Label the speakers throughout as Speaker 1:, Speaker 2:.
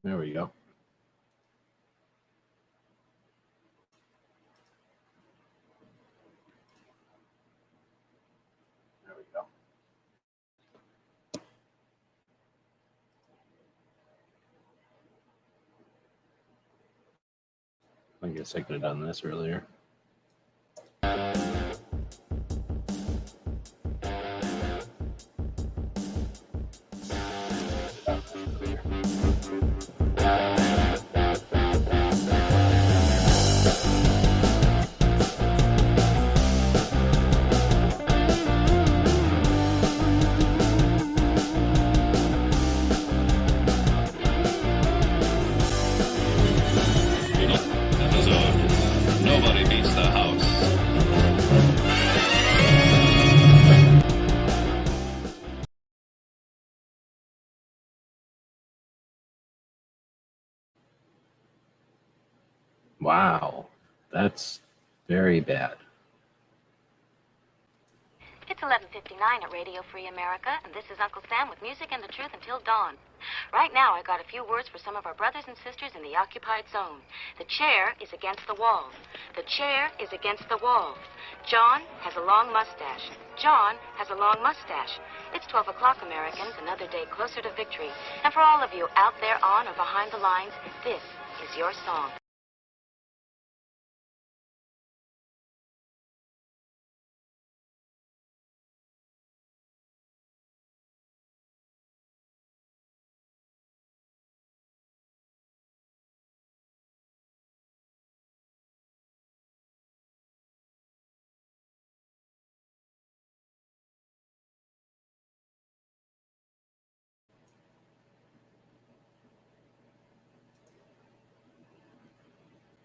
Speaker 1: There we go. There we go. I guess I could have done this earlier.
Speaker 2: Nobody beats the house.
Speaker 1: Wow, that's very bad.
Speaker 3: It's 11:59 at Radio Free America, and this is Uncle Sam with music and the truth until dawn. Right now, I got a few words for some of our brothers and sisters in the occupied zone. The chair is against the wall. The chair is against the wall. John has a long mustache. John has a long mustache. It's 12 o'clock, Americans, another day closer to victory. And for all of you out there on or behind the lines, this is your song.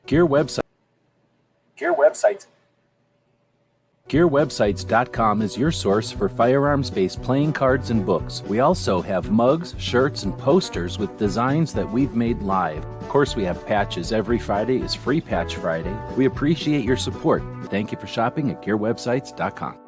Speaker 4: GearWebsites.com is your source for firearms-based playing cards and books. We also have mugs, shirts, and posters with designs that we've made live. Of course, we have patches. Every Friday is Free Patch Friday. We appreciate your support. Thank you for shopping at GearWebsites.com.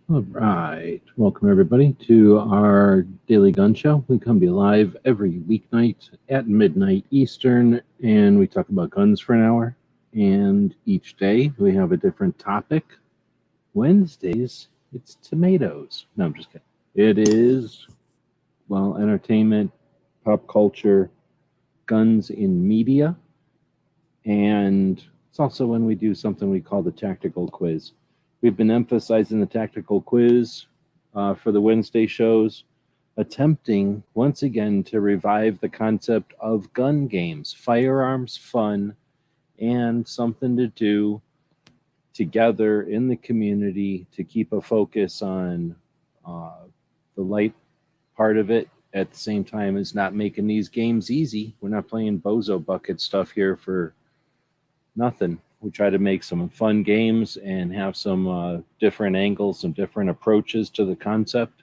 Speaker 1: All right. Welcome, everybody, to our daily gun show. We come to you live every weeknight at midnight Eastern, and we talk about guns for an hour. And each day we have a different topic. Wednesdays, it's tomatoes. No, I'm just kidding. It is, well, entertainment, pop culture, guns in media. And it's also when we do something we call the tactical quiz. We've been emphasizing the tactical quiz for the Wednesday shows, attempting once again to revive the concept of gun games, firearms fun, and something to do together in the community to keep a focus on the light part of it at the same time as not making these games easy. We're not playing bozo bucket stuff here for nothing. We try to make some fun games and have some different angles and different approaches to the concept.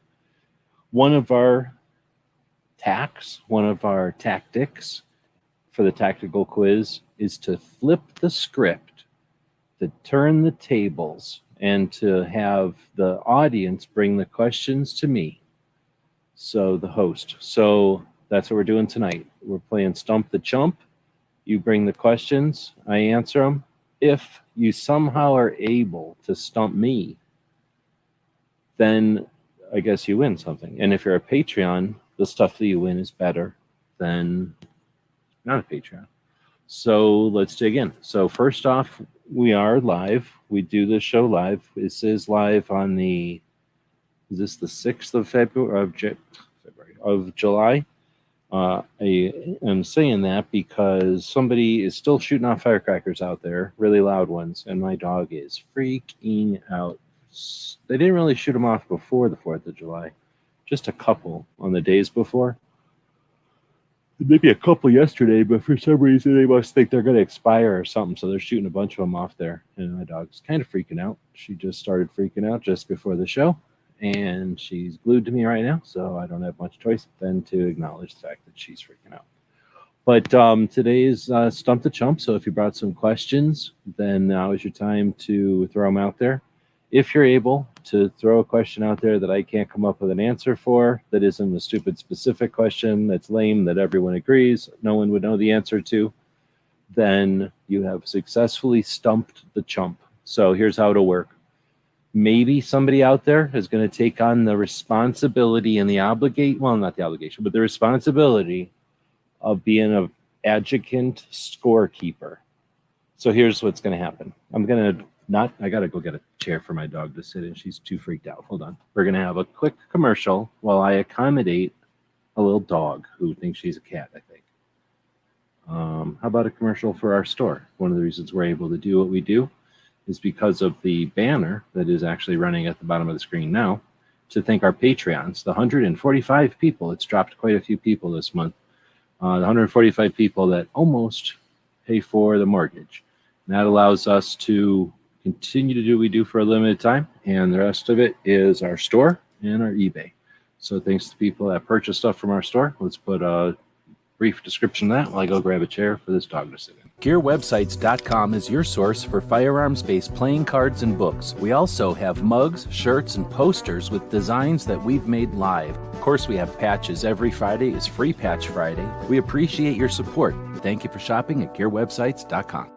Speaker 1: One of our tactics for the tactical quiz is to flip the script, to turn the tables, and to have the audience bring the questions to me, so the host. So that's what we're doing tonight. We're playing Stump the Chump. You bring the questions, I answer them. If you somehow are able to stump me, then I guess you win something. And if you're a Patreon, the stuff that you win is better then not a Patreon. So let's dig in. So first off, we are live. We do this show live. This is live on is this the 6th of February of July? I am saying that because somebody is still shooting off firecrackers out there, really loud ones, and my dog is freaking out. They didn't really shoot them off before the 4th of July, just a couple on the days before. Maybe a couple yesterday, but for some reason they must think they're going to expire or something, so they're shooting a bunch of them off there. And my dog's kind of freaking out. She just started freaking out just before the show, and she's glued to me right now, so I don't have much choice than to acknowledge the fact that she's freaking out. But today is Stump the Chump, so if you brought some questions, then now is your time to throw them out there. If you're able to throw a question out there that I can't come up with an answer for, that isn't a stupid specific question, that's lame, that everyone agrees, no one would know the answer to, then you have successfully stumped the chump. So here's how it'll work. Maybe somebody out there is going to take on the responsibility and the the responsibility of being an adjunct scorekeeper. So here's what's going to happen. I got to go get a chair for my dog to sit in. She's too freaked out. Hold on. We're going to have a quick commercial while I accommodate a little dog who thinks she's a cat, I think. How about a commercial for our store? One of the reasons we're able to do what we do is because of the banner that is actually running at the bottom of the screen now, to thank our Patreons, the 145 people. It's dropped quite a few people this month. The 145 people that almost pay for the mortgage. And that allows us to continue to do what we do for a limited time, and the rest of it is our store and our eBay. So thanks to people that purchase stuff from our store. Let's put a brief description of that while I go grab a chair for this dog to sit in.
Speaker 4: GearWebsites.com is your source for firearms-based playing cards and books. We also have mugs, shirts, and posters with designs that we've made live. Of course, we have patches. Every Friday is Free Patch Friday. We appreciate your support. Thank you for shopping at GearWebsites.com.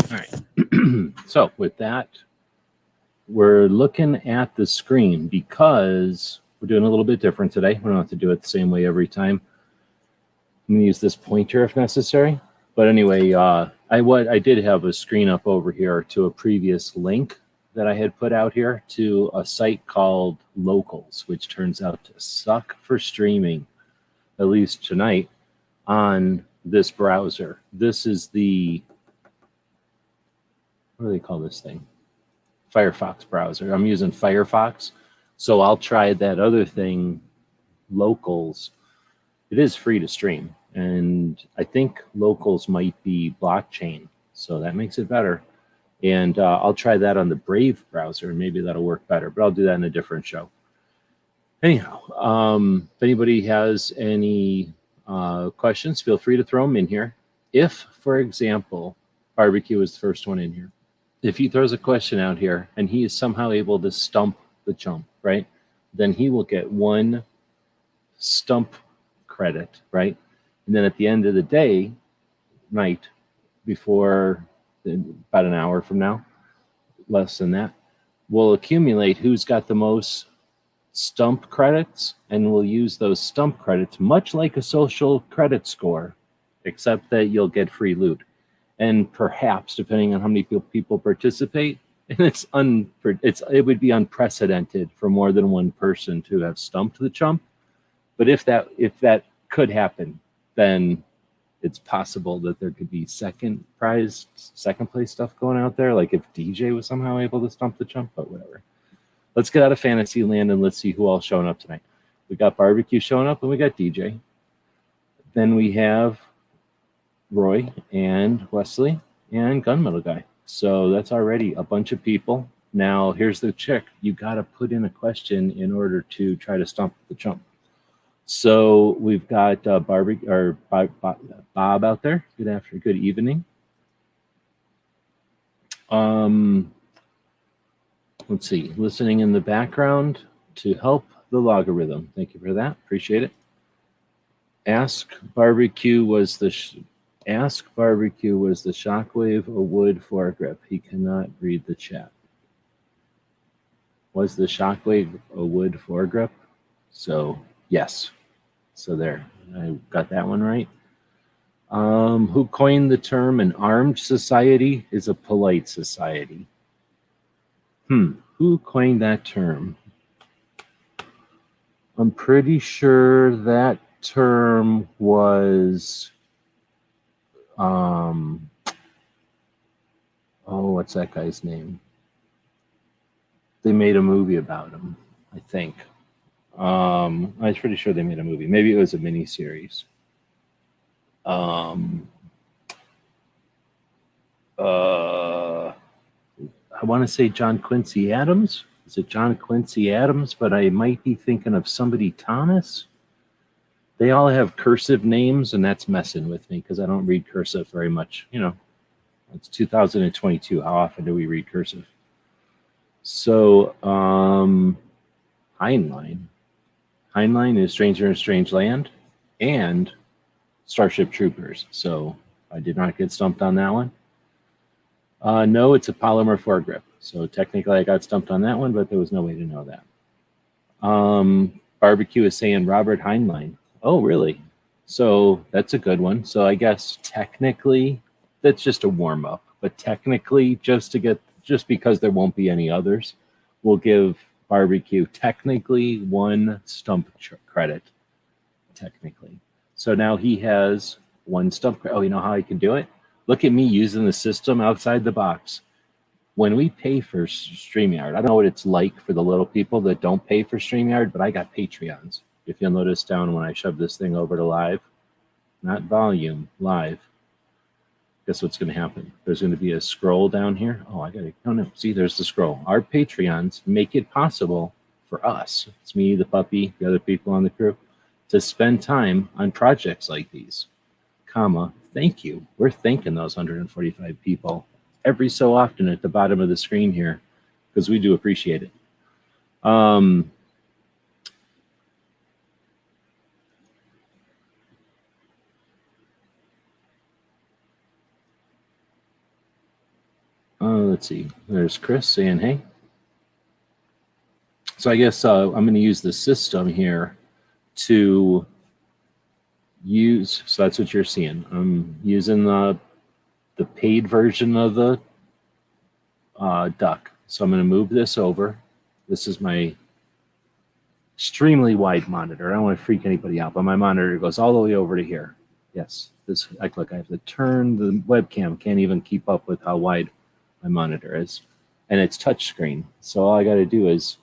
Speaker 1: All right. So with that, we're looking at the screen because we're doing a little bit different today. We don't have to do it the same way every time. I'm going to use this pointer if necessary. But anyway, I did have a screen up over here to a previous link that I had put out here to a site called Locals, which turns out to suck for streaming, at least tonight, on this browser. This is the, what do they call this thing? Firefox browser. I'm using Firefox, so I'll try that other thing, Locals. It is free to stream, and I think Locals might be blockchain, so that makes it better. And I'll try that on the Brave browser, and maybe that'll work better, but I'll do that in a different show. Anyhow, if anybody has any questions, feel free to throw them in here. If, for example, Barbecue is the first one in here, if he throws a question out here and he is somehow able to stump the chump, right, then he will get one stump credit, right? And then at the end of the day, night, before about an hour from now, less than that, we'll accumulate who's got the most stump credits, and we'll use those stump credits much like a social credit score, except that you'll get free loot. And perhaps, depending on how many people participate, and it would be unprecedented for more than one person to have stumped the chump. But if that could happen, then it's possible that there could be second place stuff going out there, like if DJ was somehow able to stump the chump, but whatever. Let's get out of fantasy land and let's see who all's showing up tonight. We got Barbecue showing up and we got DJ. Then we have Roy and Wesley and Gunmetal Guy. So that's already a bunch of people. Now here's the trick. You got to put in a question in order to try to stump the chump. So we've got Bob out there. Good evening. Let's see. Listening in the background to help the logarithm. Thank you for that. Appreciate it. Ask Barbecue was the Shockwave a wood foregrip. He cannot read the chat. Was the Shockwave a wood foregrip? So yes. So there, I got that one right. Who coined the term an armed society is a polite society? Who coined that term? I'm pretty sure that term was, what's that guy's name? They made a movie about him, I think. I'm pretty sure they made a movie. Maybe it was a miniseries. I want to say John Quincy Adams. Is it John Quincy Adams? But I might be thinking of somebody Thomas. They all have cursive names, and that's messing with me because I don't read cursive very much. You know, it's 2022. How often do we read cursive? So, Heinlein. Heinlein is Stranger in a Strange Land and Starship Troopers. So I did not get stumped on that one. No, it's a polymer foregrip. So technically I got stumped on that one, but there was no way to know that. Barbecue is saying Robert Heinlein. Oh, really? So that's a good one. So I guess technically that's just a warm up, but technically just because there won't be any others, we'll give Barbecue technically one stump credit. Technically. So now he has one stump credit. Oh, you know how I can do it? Look at me using the system outside the box. When we pay for StreamYard, I don't know what it's like for the little people that don't pay for StreamYard, but I got Patreons. If you'll notice down when I shove this thing over to live, not volume, live, guess what's going to happen? There's going to be a scroll down here. Oh, no, see, there's the scroll. Our Patreons make it possible for us, it's me, the puppy, the other people on the crew, to spend time on projects like these, thank you. We're thanking those 145 people every so often at the bottom of the screen here because we do appreciate it. Let's see. There's Chris saying, hey. So I guess I'm going to use the system here to use, so that's what you're seeing. I'm using the paid version of the duck. So I'm going to move this over. This is my extremely wide monitor. I don't want to freak anybody out, but my monitor goes all the way over to here. Yes, look, I have to turn the webcam. Can't even keep up with how wide my monitor is. And it's touchscreen. So all I got to do is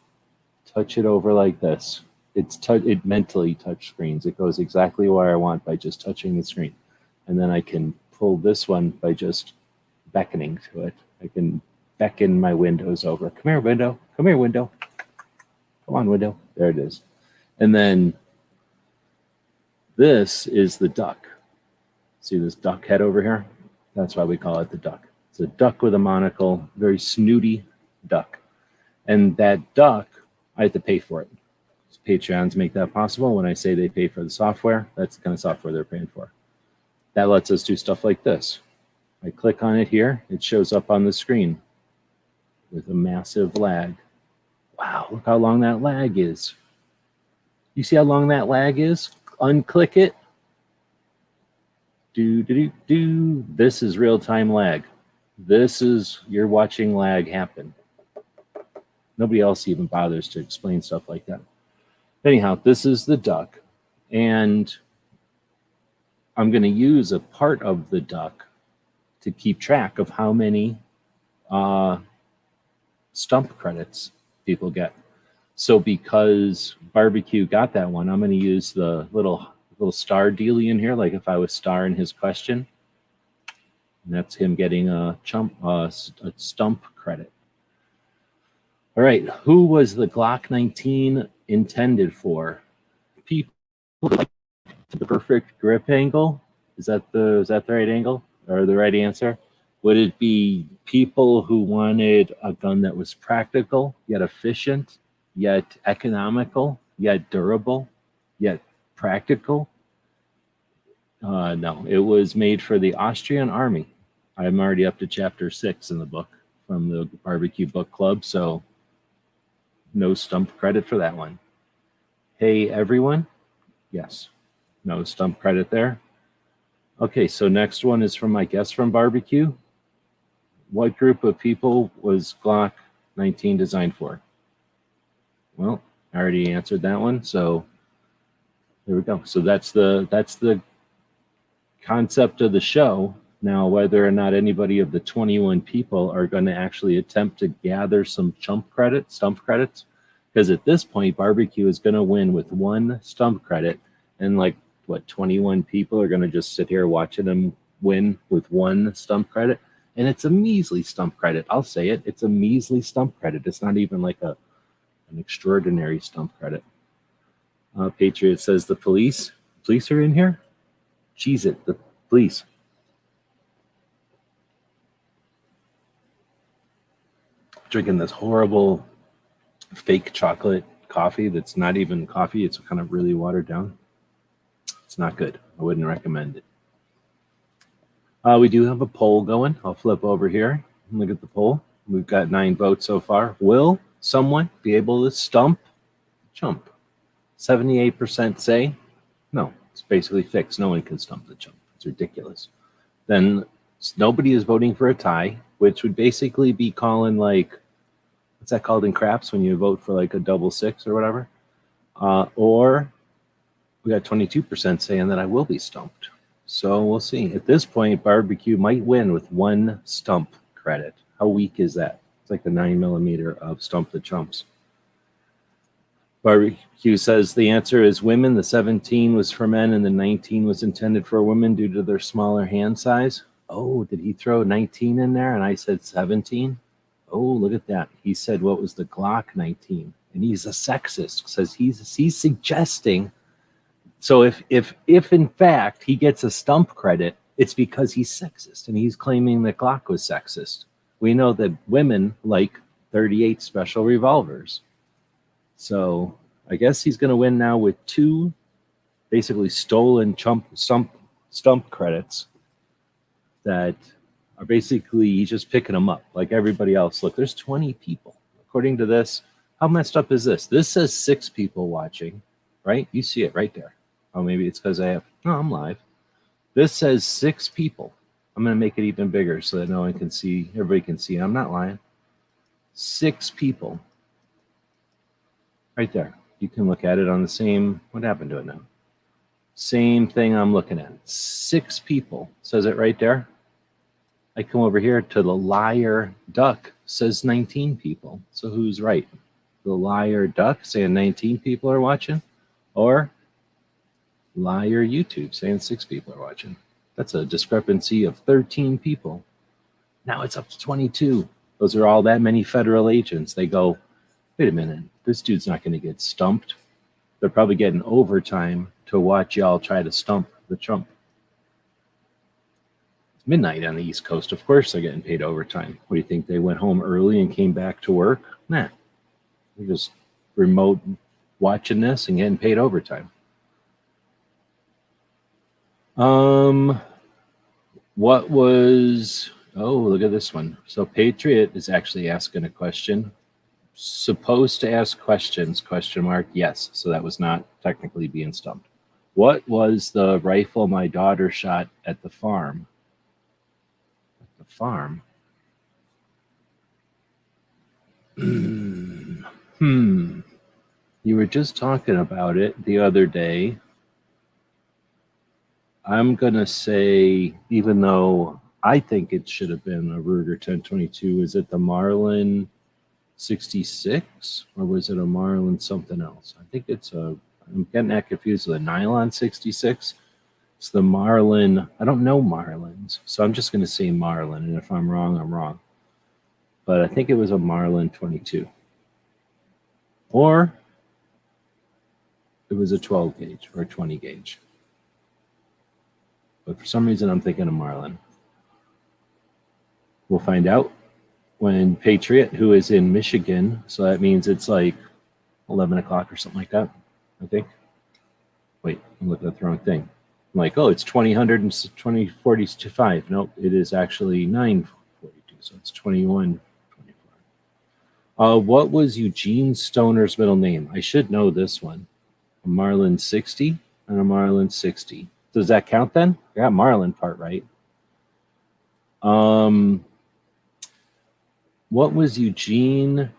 Speaker 1: touch it over like this. It mentally touch screens. It goes exactly where I want by just touching the screen. And then I can pull this one by just beckoning to it. I can beckon my windows over. Come here, window. Come here, window. Come on, window. There it is. And then this is the duck. See this duck head over here? That's why we call it the duck. It's a duck with a monocle, very snooty duck. And that duck, I have to pay for it. Patreons make that possible. When I say they pay for the software, that's the kind of software they're paying for. That lets us do stuff like this. I click on it here, it shows up on the screen with a massive lag. Wow, look how long that lag is. You see how long that lag is? Unclick it. This is real-time lag. You're watching lag happen. Nobody else even bothers to explain stuff like that. Anyhow, this is the duck, and I'm going to use a part of the duck to keep track of how many stump credits people get. So because Barbecue got that one, I'm going to use the little star dealie in here, like if I was starring his question. And that's him getting a stump credit. All right, who was the Glock 19 intended for? People like the perfect grip angle. Is that the right angle or the right answer? Would it be people who wanted a gun that was practical yet efficient yet economical yet durable, yet practical. No, it was made for the Austrian army. I'm already up to chapter 6 in the book from the Barbecue Book Club, so no stump credit for that one. Hey, everyone. Yes, no stump credit there. Okay, so next one is from my guest from Barbecue. What group of people was Glock 19 designed for? Well, I already answered that one, so there we go. So that's the concept of the show. Now, whether or not anybody of the 21 people are going to actually attempt to gather some stump credits, because at this point, Barbecue is going to win with one stump credit, and 21 people are going to just sit here watching them win with one stump credit, and it's a measly stump credit. I'll say it. It's a measly stump credit. It's not even like an extraordinary stump credit. Patriot says the police are in here? Cheese it, the police. Drinking this horrible fake chocolate coffee that's not even coffee. It's kind of really watered down. It's not good. I wouldn't recommend it. We do have a poll going. I'll flip over here and look at the poll. We've got 9 votes so far. Will someone be able to stump the chump? 78% say no. It's basically fixed. No one can stump the chump. It's ridiculous. Then nobody is voting for a tie, which would basically be calling what's that called in craps when you vote for a double six or whatever? Or we got 22% saying that I will be stumped. So we'll see. At this point, Barbecue might win with one stump credit. How weak is that? It's like the 9mm of Stump the Chumps. Barbecue says the answer is women. The 17 was for men and the 19 was intended for women due to their smaller hand size. Oh, did he throw 19 in there and I said 17? Oh, look at that. He said what was the Glock 19. And he's a sexist. Says he's suggesting. So if in fact he gets a stump credit, it's because he's sexist and he's claiming that Glock was sexist. We know that women like 38 special revolvers. So I guess he's going to win now with 2 basically stolen stump credits that are basically he's just picking them up like everybody else. Look, there's 20 people. According to this, how messed up is this? This says 6 people watching, right? You see it right there. Oh, maybe it's because I'm live. This says 6 people. I'm going to make it even bigger so that no one can see. Everybody can see. I'm not lying. 6 people. Right there. You can look at it on the same. What happened to it now? Same thing I'm looking at. 6 people. Says it right there. I come over here to the liar duck. Says 19 people. So who's right? The liar duck saying 19 people are watching? Or liar YouTube saying 6 people are watching? That's a discrepancy of 13 people. Now it's up to 22. Those are all that many federal agents. They go, wait a minute, this dude's not going to get stumped. They're probably getting overtime to watch y'all try to stump the chump. It's midnight on the East Coast. Of course they're getting paid overtime. What do you think? They went home early and came back to work? Nah. They're just remote watching this and getting paid overtime. What was... Oh, look at this one. So Patriot is actually asking a question. Supposed to ask questions, question mark, yes. So that was not technically being stumped. What was the rifle my daughter shot at the farm? At the farm? You were just talking about it the other day. I'm going to say, even though I think it should have been a Ruger 1022, is it the Marlin 66 or was it a Marlin something else? I think I'm getting that confused with a Nylon 66. It's the Marlin. I don't know Marlins, so I'm just going to say Marlin, and if I'm wrong, I'm wrong. But I think it was a Marlin 22. Or it was a 12 gauge or a 20 gauge. But for some reason, I'm thinking of Marlin. We'll find out when Patriot, who is in Michigan, so that means it's like 11 o'clock or something like that. I think. Wait, I'm looking at the wrong thing. I'm like, oh, it's 20:45. Nope, it is actually 9:42, so it's 21:24. What was Eugene Stoner's middle name? I should know this one. A Marlin 60 and a Marlin 60. Does that count then? I got Marlin part right. What was Eugene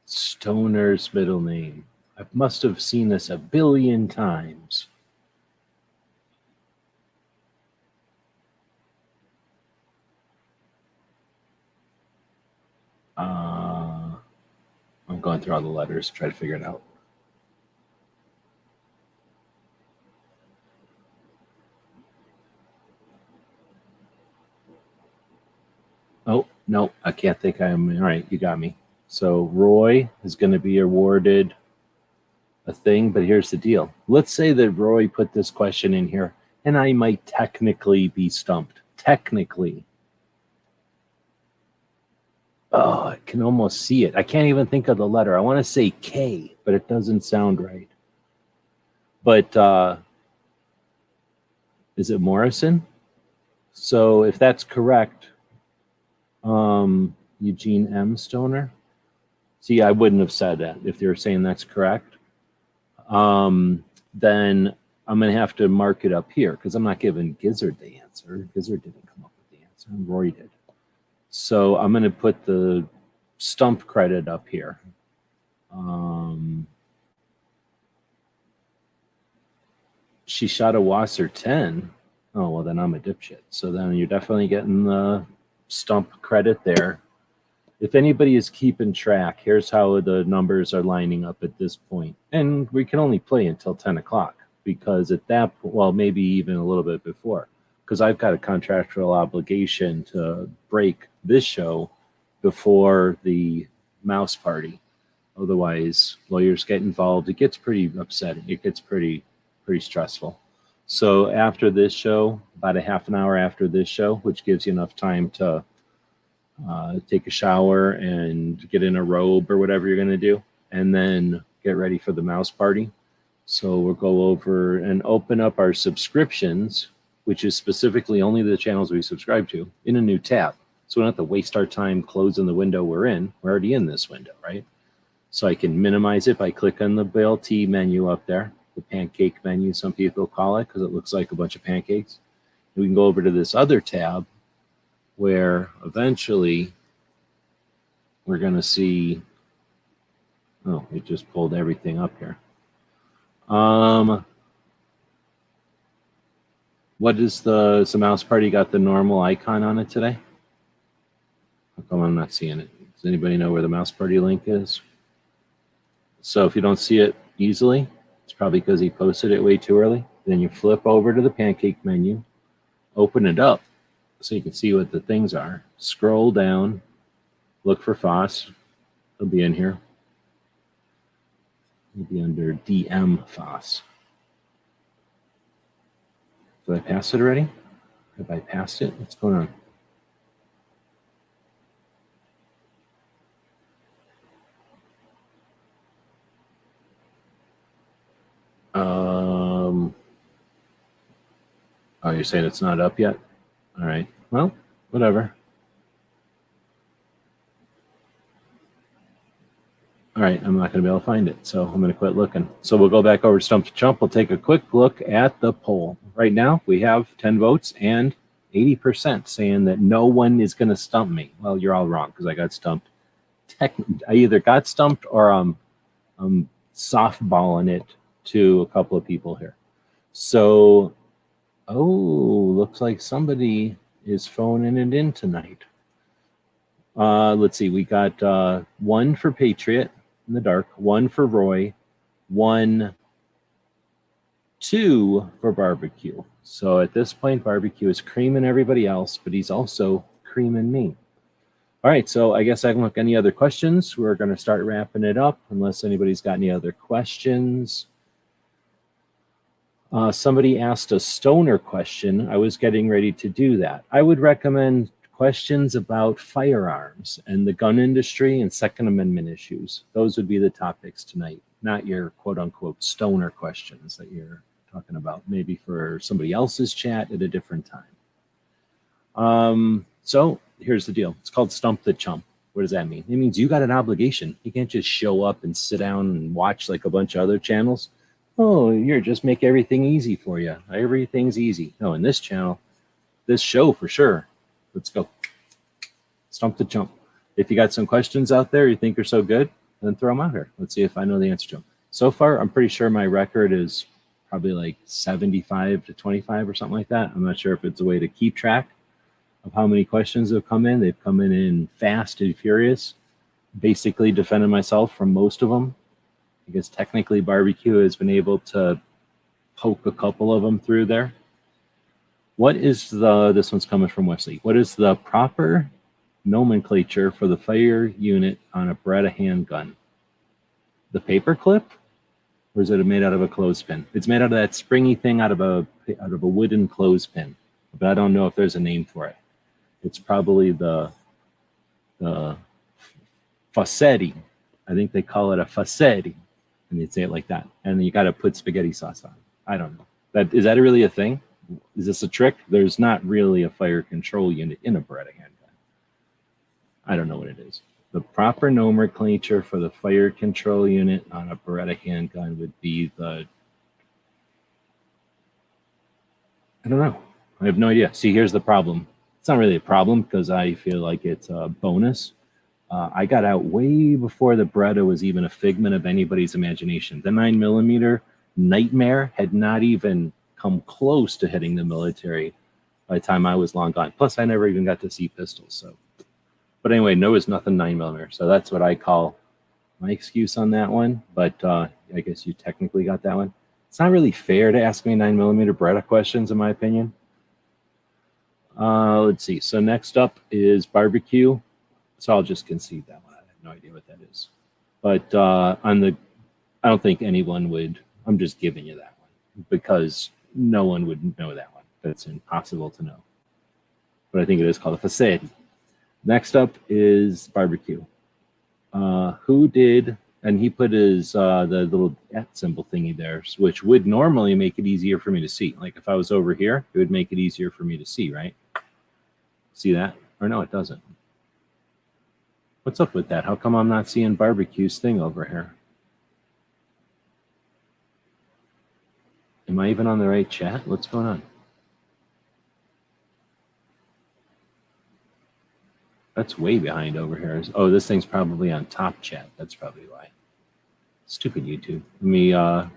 Speaker 1: Stoner's middle name? I must have seen this a billion times. I'm going through all the letters to try to figure it out. Oh, no, I can't think I'm all right. You got me. So Roy is going to be awarded a thing, but here's the deal. Let's say that Roy put this question in here, and I might technically be stumped. Technically. Oh, I can almost see it. I can't even think of the letter. I want to say K, but it doesn't sound right. But is it Morrison? So if that's correct, Eugene M. Stoner. See, I wouldn't have said that if they were saying that's correct. Then I'm going to have to mark it up here because I'm not giving Gizzard the answer. Gizzard didn't come up with the answer. Roy did. So I'm going to put the stump credit up here. She shot a Wasser 10. Oh, well, then I'm a dipshit. So then you're definitely getting the stump credit there. If anybody is keeping track, here's how the numbers are lining up at this point. And we can only play until 10 o'clock because at that point, well, maybe even a little bit before, because I've got a contractual obligation to break this show before the mouse party. Otherwise, lawyers get involved. It gets pretty upsetting. It gets pretty stressful. So after this show, about a half an hour after this show, which gives you enough time to take a shower and get in a robe or whatever you're going to do, and then get ready for the mouse party. So we'll go over and open up our subscriptions, which is specifically only the channels we subscribe to, in a new tab. So we don't have to waste our time closing the window we're in. We're already in this window, right? So I can minimize it by clicking on the BLT menu up there, the pancake menu, some people call it, because it looks like a bunch of pancakes. And we can go over to this other tab where eventually we're going to see, oh, it just pulled everything up here. What is the mouse party got the normal icon on it today? How come I'm not seeing it? Does anybody know where the mouse party link is? So if you don't see it easily, it's probably because he posted it way too early. Then you flip over to the pancake menu, open it up so you can see what the things are. Scroll down, look for Foss. He'll be in here. He'll be under DM Foss. Did I pass it already? Have I passed it? What's going on? Oh, you're saying it's not up yet? All right. Well, whatever. All right, I'm not going to be able to find it, so I'm going to quit looking. So we'll go back over to Stump the Chump. We'll take a quick look at the poll. Right now, we have 10 votes and 80% saying that no one is going to stump me. Well, you're all wrong because I got stumped. I either got stumped or I'm softballing it to a couple of people here. So, oh, looks like somebody is phoning it in tonight. Let's see. We got one for Patriot in the dark, one for Roy, 1, 2 for Barbecue. So at this point, Barbecue is creaming everybody else, but he's also creaming me. All right, so I guess I can look any other questions. We're going to start wrapping it up unless anybody's got any other questions. Somebody asked a stoner question. I was getting ready to do that. I would recommend questions about firearms and the gun industry and Second Amendment issues. Those would be the topics tonight. not your quote-unquote stoner questions that you're talking about, maybe for somebody else's chat at a different time. So here's the deal. It's called Stump the Chump. What does that mean? It means you got an obligation. You can't just show up and sit down and watch like a bunch of other channels. Oh, you're just make everything easy for you. Everything's easy. No, in this channel, this show for sure. Let's go. Stump the Chump. If you got some questions out there you think are so good, then throw them out here. Let's see if I know the answer to them. So far, I'm pretty sure my record is probably like 75 to 25 or something like that. I'm not sure if it's a way to keep track of how many questions have come in. They've come in fast and furious. Basically defended myself from most of them. I guess technically barbecue has been able to poke a couple of them through there. What is this one's coming from Wesley. What is the proper nomenclature for the fire unit on a Beretta handgun? The paper clip? Or is it made out of a clothespin? It's made out of that springy thing out of a wooden clothespin. But I don't know if there's a name for it. It's probably the Fassetti. I think they call it a Fassetti. And they'd say it like that. And you got to put spaghetti sauce on. I don't know. Is that really a thing? Is this a trick? There's not really a fire control unit in a Beretta handgun. I don't know what it is. The proper nomenclature for the fire control unit on a Beretta handgun would be the... I don't know. I have no idea. See, here's the problem. It's not really a problem because I feel like it's a bonus. I got out way before the Beretta was even a figment of anybody's imagination. The 9mm nightmare had not even come close to hitting the military by the time I was long gone. Plus, I never even got to see pistols. So, but anyway, there was nothing 9mm. So that's what I call my excuse on that one. But I guess you technically got that one. It's not really fair to ask me 9mm Beretta questions, in my opinion. Let's see. So next up is barbecue. So I'll just concede that one. I have no idea what that is. But I don't think anyone would. I'm just giving you that one because no one would know that one. That's impossible to know. But I think it is called a facade. Next up is barbecue. Who did? And he put his the little @ symbol thingy there, which would normally make it easier for me to see. Like if I was over here, it would make it easier for me to see, right? See that? Or no, it doesn't. What's up with that? How come I'm not seeing barbecue's thing over here? Am I even on the right chat? What's going on? That's way behind over here. Oh, this thing's probably on top chat. That's probably why. Stupid YouTube. Let me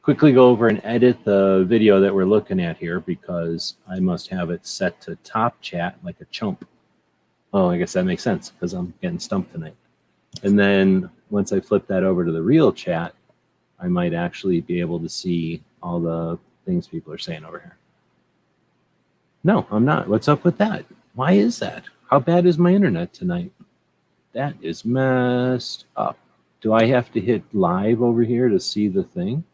Speaker 1: quickly go over and edit the video that we're looking at here because I must have it set to top chat like a chump. Oh, I guess that makes sense because I'm getting stumped tonight. And then once I flip that over to the real chat, I might actually be able to see all the things people are saying over here. No, I'm not. What's up with that? Why is that? How bad is my internet tonight? That is messed up. Do I have to hit live over here to see the thing?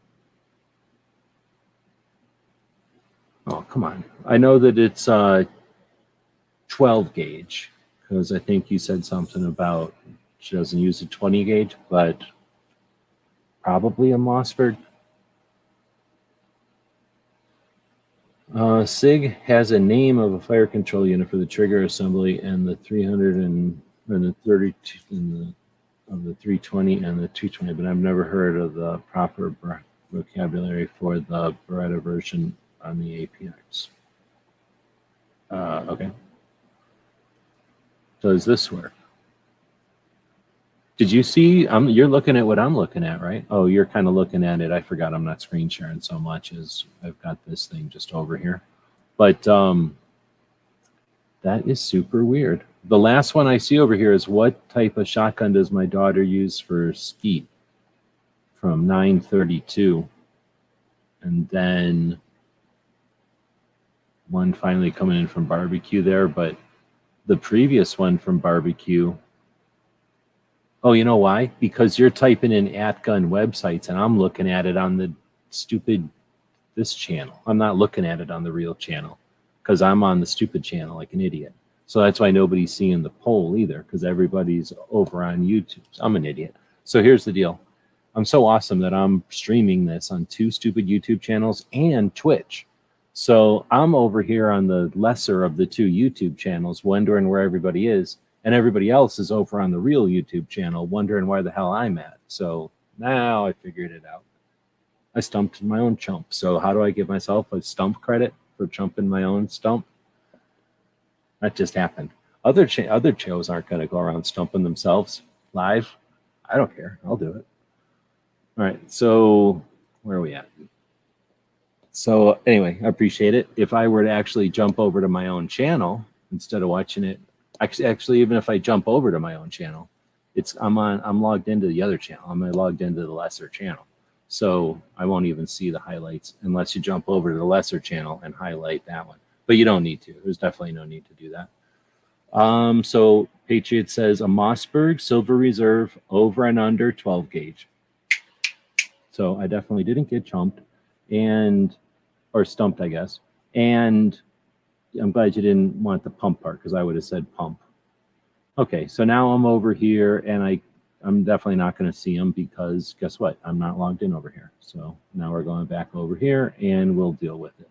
Speaker 1: Oh, come on. I know that it's 12 gauge. Because I think you said something about she doesn't use a 20 gauge, but probably a Mossberg. SIG has a name of a fire control unit for the trigger assembly and the 300 and the 32 and the 320 and the 220, but I've never heard of the proper vocabulary for the Beretta version on the APX. Okay. Does this work? Did you see? You're looking at what I'm looking at, right? Oh, you're kind of looking at it. I forgot I'm not screen sharing so much as I've got this thing just over here. But that is super weird. The last one I see over here is what type of shotgun does my daughter use for skeet? From 932. And then one finally coming in from barbecue there, but the previous one from barbecue. Oh, you know why? Because you're typing in @gun websites and I'm looking at it on the stupid this channel. I'm not looking at it on the real channel because I'm on the stupid channel like an idiot. So that's why nobody's seeing the poll either because everybody's over on YouTube. So I'm an idiot. So here's the deal. I'm so awesome that I'm streaming this on 2 stupid YouTube channels and Twitch. So I'm over here on the lesser of the 2 YouTube channels, wondering where everybody is, and everybody else is over on the real YouTube channel, wondering where the hell I'm at. So now I figured it out. I stumped my own chump. So how do I give myself a stump credit for chumping my own stump? That just happened. Other shows aren't going to go around stumping themselves live. I don't care. I'll do it. All right. So where are we at? So anyway, I appreciate it. If I were to actually jump over to my own channel instead of watching it, actually, even if I jump over to my own channel, I'm logged into the other channel. I'm logged into the lesser channel. So I won't even see the highlights unless you jump over to the lesser channel and highlight that one. But you don't need to. There's definitely no need to do that. So Patriot says a Mossberg Silver Reserve over and under 12 gauge. So I definitely didn't get chumped or stumped, I guess. And I'm glad you didn't want the pump part because I would have said pump. Okay, so now I'm over here and I'm definitely not going to see them because guess what? I'm not logged in over here. So now we're going back over here and we'll deal with it.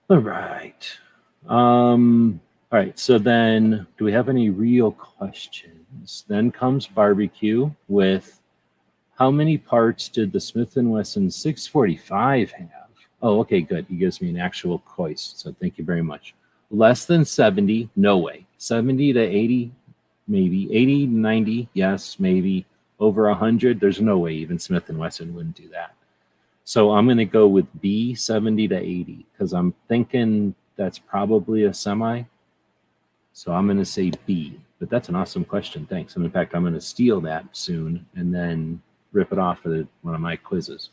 Speaker 1: All right. All right, so then do we have any real questions? Then comes barbecue with how many parts did the Smith & Wesson 645 have? Oh, okay, good. He gives me an actual choice, so thank you very much. Less than 70, no way. 70 to 80, maybe. 80, 90, yes, maybe. Over 100, there's no way even Smith & Wesson wouldn't do that. So I'm going to go with B, 70 to 80, because I'm thinking that's probably a semi. So I'm going to say B. But that's an awesome question. Thanks. And in fact, I'm going to steal that soon and then rip it off for one of my quizzes.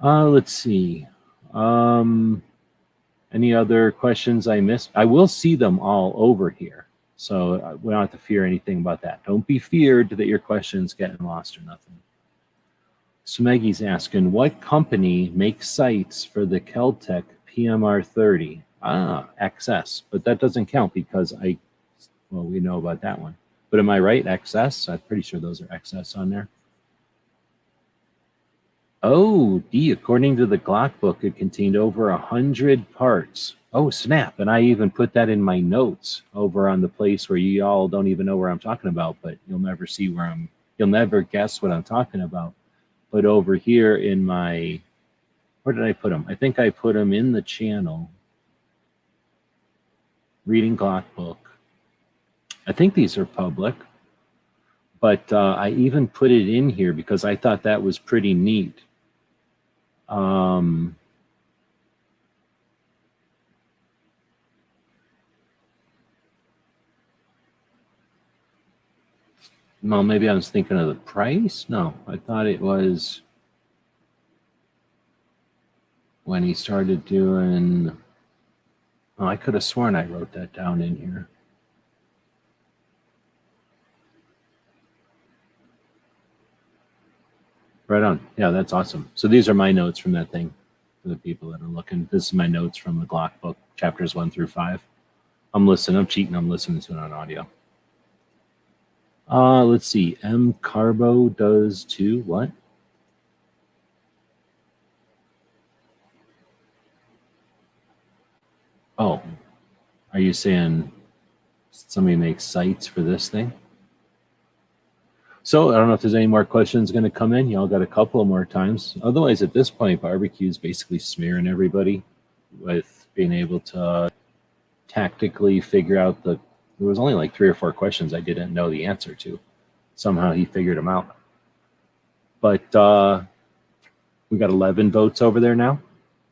Speaker 1: Let's see. Any other questions I missed? I will see them all over here. So we don't have to fear anything about that. Don't be feared that your question's getting lost or nothing. Smeggy's asking, what company makes sights for the Keltec PMR 30? XS, but that doesn't count because we know about that one. But am I right? XS? I'm pretty sure those are XS on there. Oh, D, according to the Glock book, it contained over 100 parts. Oh, snap. And I even put that in my notes over on the place where you all don't even know where I'm talking about, but you'll never see you'll never guess what I'm talking about. But over here in where did I put them? I think I put them in the channel. Reading Glock book. I think these are public, but I even put it in here because I thought that was pretty neat. Well, maybe I was thinking of the price. No, I thought it was when he started doing. Oh, I could have sworn I wrote that down in here. Right on. Yeah, that's awesome. So these are my notes from that thing for the people that are looking. This is my notes from the Glock book, chapters 1 through 5. I'm listening. I'm cheating. I'm listening to it on audio. Let's see. M Carbo does too. What? Oh, are you saying somebody makes sights for this thing? So I don't know if there's any more questions going to come in. Y'all got a couple more times. Otherwise, at this point, barbecue is basically smearing everybody with being able to tactically figure out there was only like 3 or 4 questions I didn't know the answer to. Somehow he figured them out. But we got 11 votes over there now.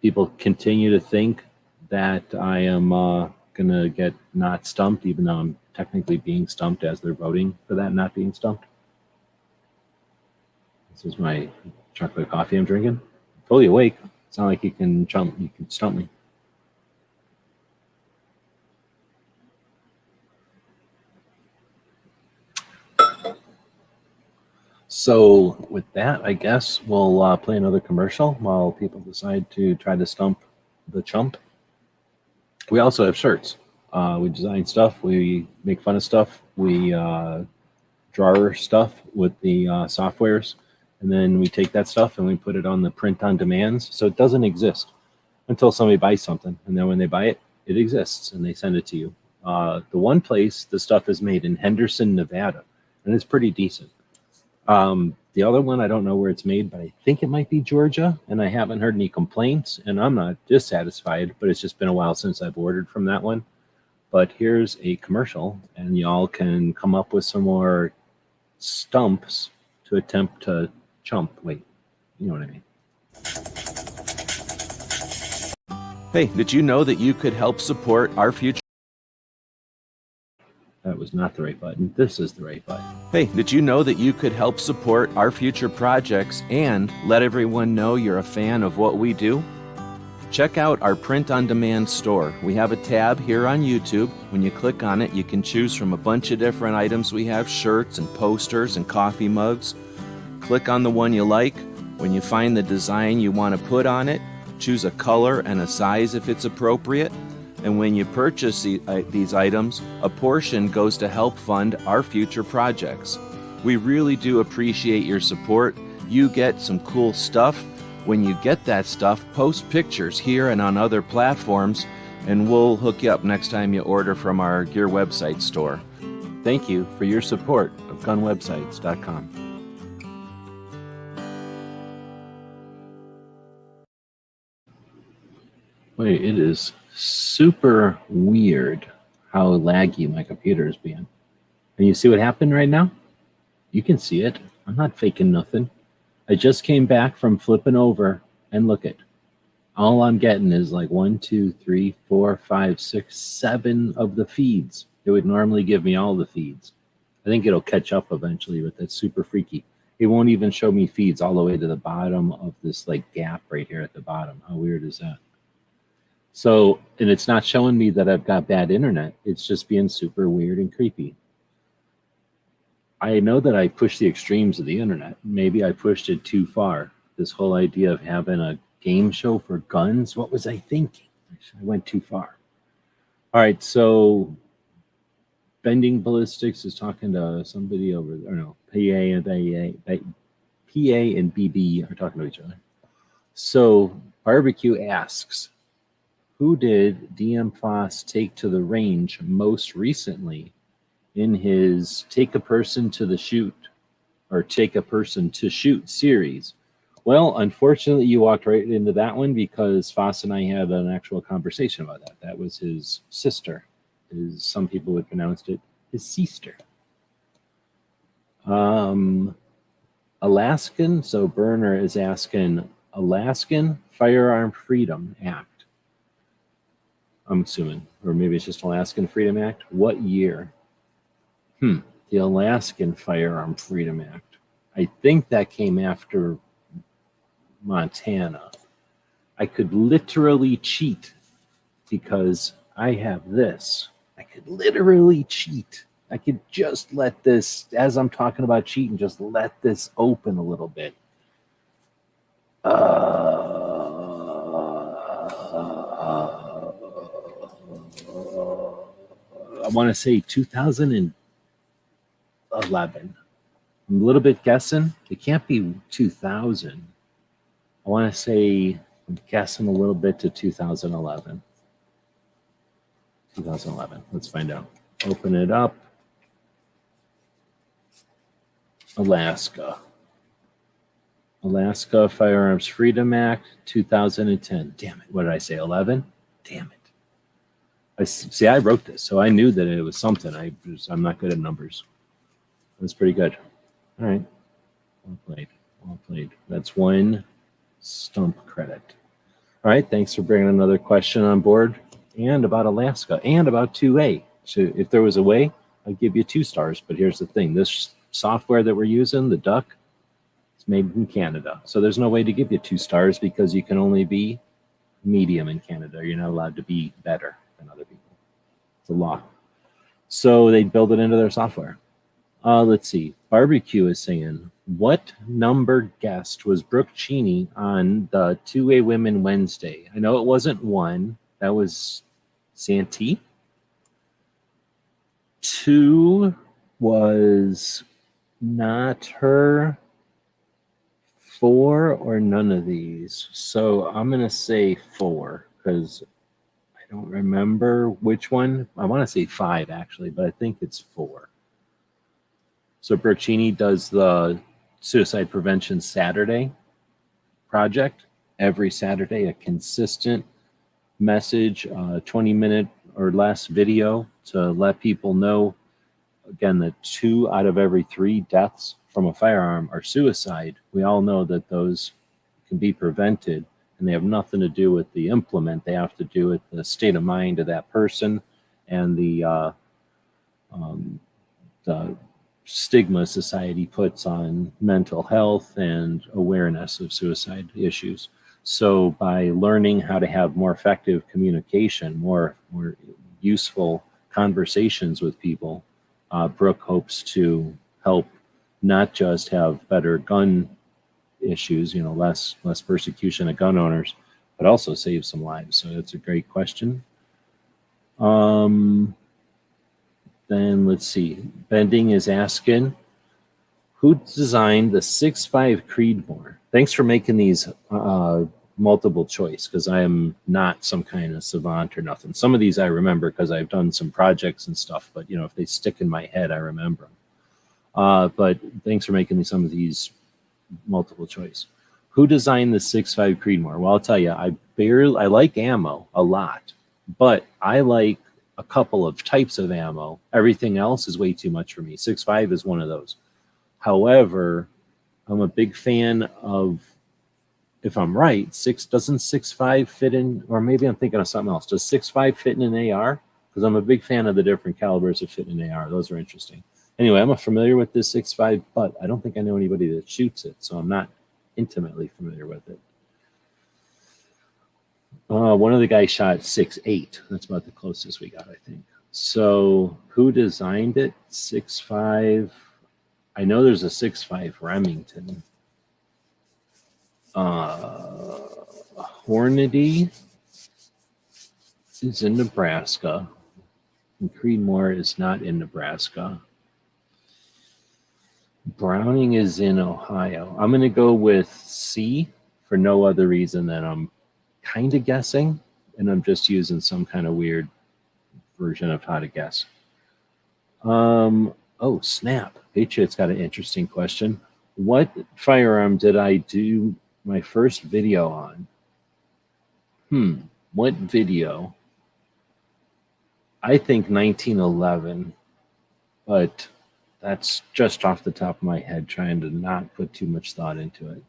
Speaker 1: People continue to think that I am going to get not stumped, even though I'm technically being stumped as they're voting for that not being stumped. This is my chocolate coffee I'm drinking. Fully awake. It's not like you can stump me. So with that, I guess we'll play another commercial while people decide to try to stump the chump. We also have shirts. We design stuff. We make fun of stuff. We drawer stuff with the softwares. And then we take that stuff and we put it on the print on demands. So it doesn't exist until somebody buys something. And then when they buy it, it exists and they send it to you. The one place the stuff is made in Henderson, Nevada, and it's pretty decent. The other one, I don't know where it's made, but I think it might be Georgia, and I haven't heard any complaints, and I'm not dissatisfied, but it's just been a while since I've ordered from that one. But here's a commercial, and y'all can come up with some more stumps to attempt to chump. Wait, you know what I mean.
Speaker 4: Hey, did you know that you could help support our future?
Speaker 1: That was not the right button. This is the right button.
Speaker 4: Hey, did you know that you could help support our future projects and let everyone know you're a fan of what we do? Check out our print-on-demand store. We have a tab here on YouTube. When you click on it, you can choose from a bunch of different items. We have shirts and posters and coffee mugs. Click on the one you like. When you find the design you want to put on it, choose a color and a size if it's appropriate. And when you purchase these items, a portion goes to help fund our future projects. We really do appreciate your support. You get some cool stuff. When you get that stuff, post pictures here and on other platforms, and we'll hook you up next time you order from our Gear website store. Thank you for your support of gunwebsites.com.
Speaker 1: Wait, it is super weird how laggy my computer is being. And you see what happened right now? You can see it. I'm not faking nothing. I just came back from flipping over and look it. All I'm getting is like 1, 2, 3, 4, 5, 6, 7 of the feeds. It would normally give me all the feeds. I think it'll catch up eventually, but that's super freaky. It won't even show me feeds all the way to the bottom of this like gap right here at the bottom. How weird is that? So, and it's not showing me that I've got bad internet. It's just being super weird and creepy. I know that I pushed the extremes of the internet. Maybe I pushed it too far. This whole idea of having a game show for guns, what was I thinking? I went too far. All right, so Bending Ballistics is talking to somebody over there. No, PA and BB are talking to each other. So Barbecue asks, who did DM Foss take to the range most recently in his Take a Person to the Shoot or Take a Person to Shoot series? Well, unfortunately, you walked right into that one because Foss and I had an actual conversation about that. That was his sister, as some people would pronounce it, his sister. Alaskan, so Burner is asking, Alaskan Firearm Freedom Act. I'm assuming, or maybe it's just Alaskan Freedom Act. What year? The Alaskan Firearm Freedom Act. I think that came after Montana. I could literally cheat because I have this. I could literally cheat. I could just let this, as I'm talking about cheating, just let this open a little bit. I want to say 2011. I'm a little bit guessing. It can't be 2000. I want to say, I'm guessing a little bit to 2011. 2011. Let's find out. Open it up. Alaska Firearms Freedom Act, 2010. Damn it. What did I say? 11? Damn it. I wrote this, so I knew that it was something. I'm not good at numbers. That's pretty good. All right. Well played. Well played. That's one stump credit. All right. Thanks for bringing another question on board, and about Alaska, and about 2A. So if there was a way, I'd give you 2 stars. But here's the thing. This software that we're using, the Duck, it's made in Canada. So there's no way to give you 2 stars because you can only be medium in Canada. You're not allowed to be better than other people. It's a law. So they build it into their software. Let's see. Barbecue is saying, what number guest was Brooke Cheney on the 2A Women Wednesday? I know it wasn't 1. That was Santee. 2 was not her, 4 or none of these. So I'm going to say 4 because I don't remember which one. I want to say 5 actually, but I think it's 4. So Bercini does the Suicide Prevention Saturday project every Saturday, a consistent message, 20-minute or less video to let people know, again, that 2 out of every 3 deaths from a firearm are suicide. We all know that those can be prevented, and they have nothing to do with the implement. They have to do with the state of mind of that person and the stigma society puts on mental health and awareness of suicide issues. So by learning how to have more effective communication, more useful conversations with people, Brooke hopes to help not just have better gun issues, less persecution of gun owners, but also save some lives. So that's a great question. Then let's see. Bending is asking, who designed the 6.5 Creedmoor? Thanks for making these multiple choice, because I am not some kind of savant or nothing. Some of these I remember because I've done some projects and stuff, but if they stick in my head, I remember them. But thanks for making some of these multiple choice. Who designed the 6.5 Creedmoor? Well, I'll tell you, I like ammo a lot, but I like a couple of types of ammo. Everything else is way too much for me. 6.5 is one of those. However, I'm a big fan of, if I'm right, doesn't 6.5 fit in, or maybe I'm thinking of something else. Does 6.5 fit in an AR? Because I'm a big fan of the different calibers that fit in an AR. Those are interesting. Anyway, I'm familiar with this 6.5, but I don't think I know anybody that shoots it, so I'm not intimately familiar with it. One of the guys shot 6.8. That's about the closest we got, I think. So who designed it? 6.5. I know there's a 6.5 Remington. Hornady is in Nebraska, and Creedmoor is not in Nebraska. Browning is in Ohio. I'm going to go with C for no other reason than I'm kind of guessing, and I'm just using some kind of weird version of how to guess. Oh, snap. Patriot's got an interesting question. What firearm did I do my first video on? What video? I think 1911, but that's just off the top of my head, trying to not put too much thought into it.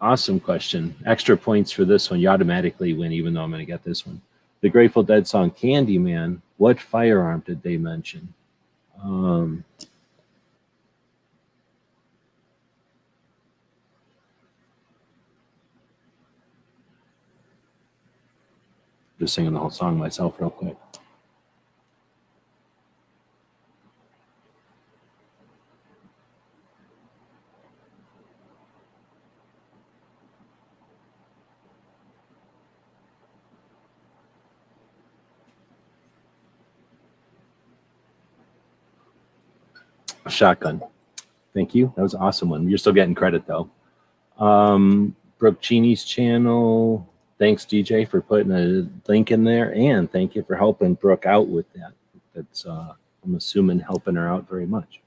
Speaker 1: Awesome question. Extra points for this one. You automatically win, even though I'm going to get this one. The Grateful Dead song Candyman, what firearm did they mention? Just singing the whole song myself real quick. Shotgun. Thank you. That was an awesome one. You're still getting credit, though. Brooke Cheney's channel. Thanks, DJ, for putting a link in there. And thank you for helping Brooke out with that. That's, I'm assuming, helping her out very much.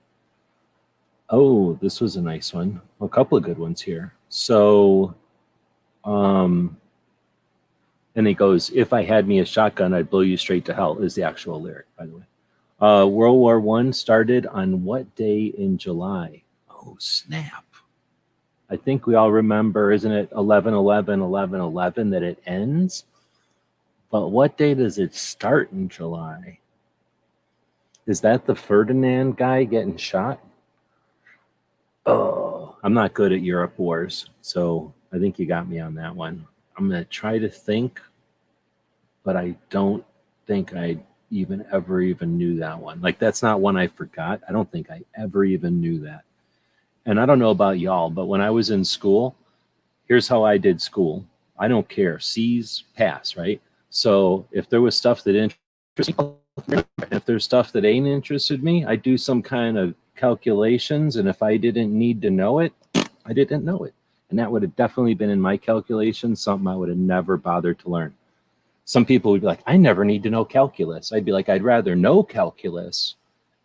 Speaker 1: Oh, this was a nice one. A couple of good ones here. So, and it goes, if I had me a shotgun, I'd blow you straight to hell, is the actual lyric, by the way. World War I started on what day in July? Oh, snap. I think we all remember, isn't it 11/11/11/11 that it ends? But what day does it start in July? Is that the Ferdinand guy getting shot? Oh, I'm not good at Europe wars, so I think you got me on that one. I'm going to try to think, but I don't think I ever knew that one. Like, that's not one I forgot. I don't think I ever even knew that. And I don't know about y'all, but when I was in school, here's how I did school. I don't care. C's, pass, right? So if there was stuff that interested me, If there's stuff that ain't interested me, I do some kind of calculations, and if I didn't need to know it, I didn't know it. And that would have definitely been in my calculations, something I would have never bothered to learn. Some people would be like, I never need to know calculus. I'd be like, I'd rather know calculus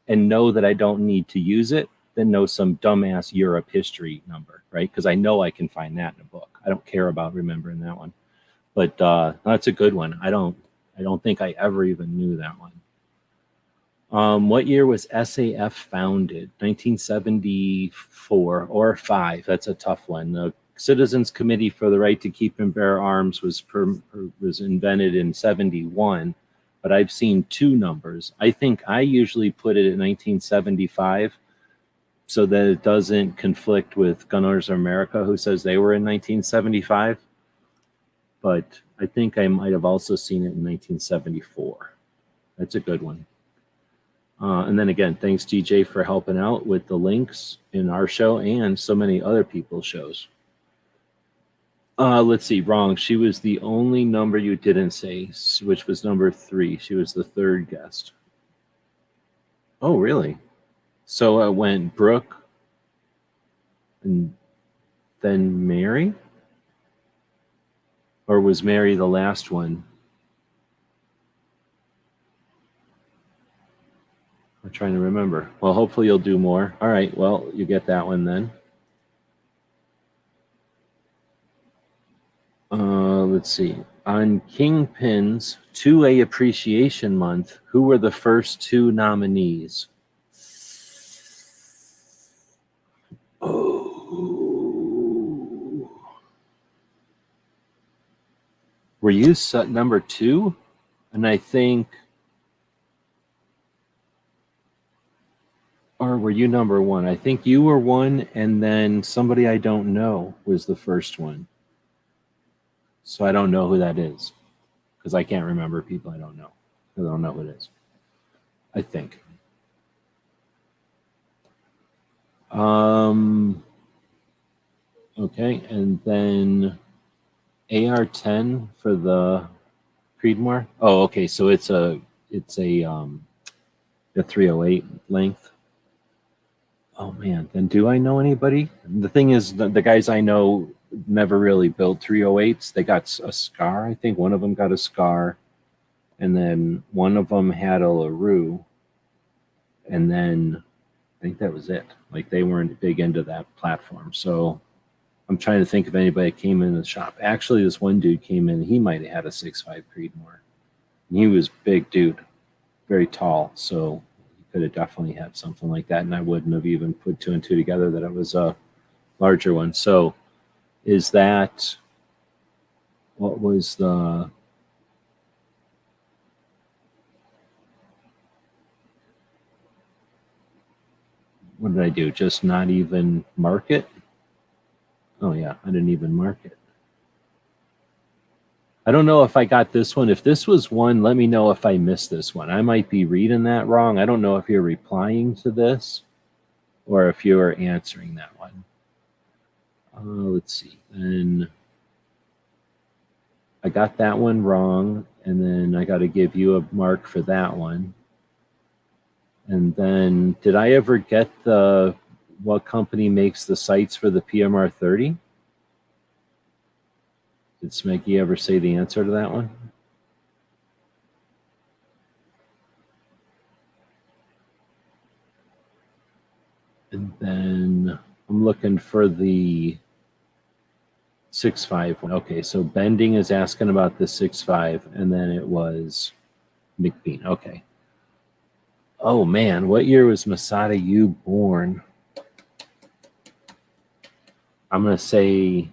Speaker 1: and know that I don't need to use it than know some dumbass Europe history number, right? Because I know I can find that in a book. I don't care about remembering that one. But that's a good one. I don't think I ever even knew that one. What year was SAF founded? 1974 or 5. That's a tough one. The Citizens Committee for the Right to Keep and Bear Arms was invented in 71, but I've seen two numbers. I think I usually put it at 1975 so that it doesn't conflict with Gun Owners of America, who says they were in 1975. But I think I might have also seen it in 1974. That's a good one. And then again, thanks DJ for helping out with the links in our show and so many other people's shows. Let's see, wrong. She was the only number you didn't say, which was number 3. She was the third guest. Oh, really? So it went Brooke and then Mary? Or was Mary the last one? I'm trying to remember. Well, hopefully you'll do more. All right, well, you get that one then. Let's see. On Kingpin's 2A Appreciation Month, who were the first 2 nominees? Oh. Were you number 2? And I think... Or were you number 1? I think you were 1, and then somebody I don't know was the first one. So I don't know who that is, because I can't remember people I don't know. I don't know who it is, I think. Okay, and then AR-10 for the Creedmoor. Oh, okay, so it's a 308 length. Oh man, then do I know anybody? The thing is, the guys I know never really built 308s. They got a SCAR. I think one of them got a SCAR, and then one of them had a LaRue, and then I think that was it. Like, they weren't big into that platform. So I'm trying to think if anybody came in the shop. Actually, this one dude came in. He might have had a 6.5 Creedmoor. And he was big dude, very tall. So could have definitely had something like that, and I wouldn't have even put 2 and 2 together that it was a larger one. So is that, what was the, what did I do? Just not even mark it? Oh yeah, I didn't even mark it. I don't know if I got this one. If this was one, let me know if I missed this one. I might be reading that wrong. I don't know if you're replying to this or if you're answering that one. Let's see. And I got that one wrong, and then I got to give you a mark for that one. And then, did I ever get the what company makes the sights for the PMR 30? Did Smeggy ever say the answer to that one? And then I'm looking for the 6.5 one. Okay, so Bending is asking about the 6.5, and then it was McBean. Okay. Oh man, what year was Masada Yu born? I'm going to say,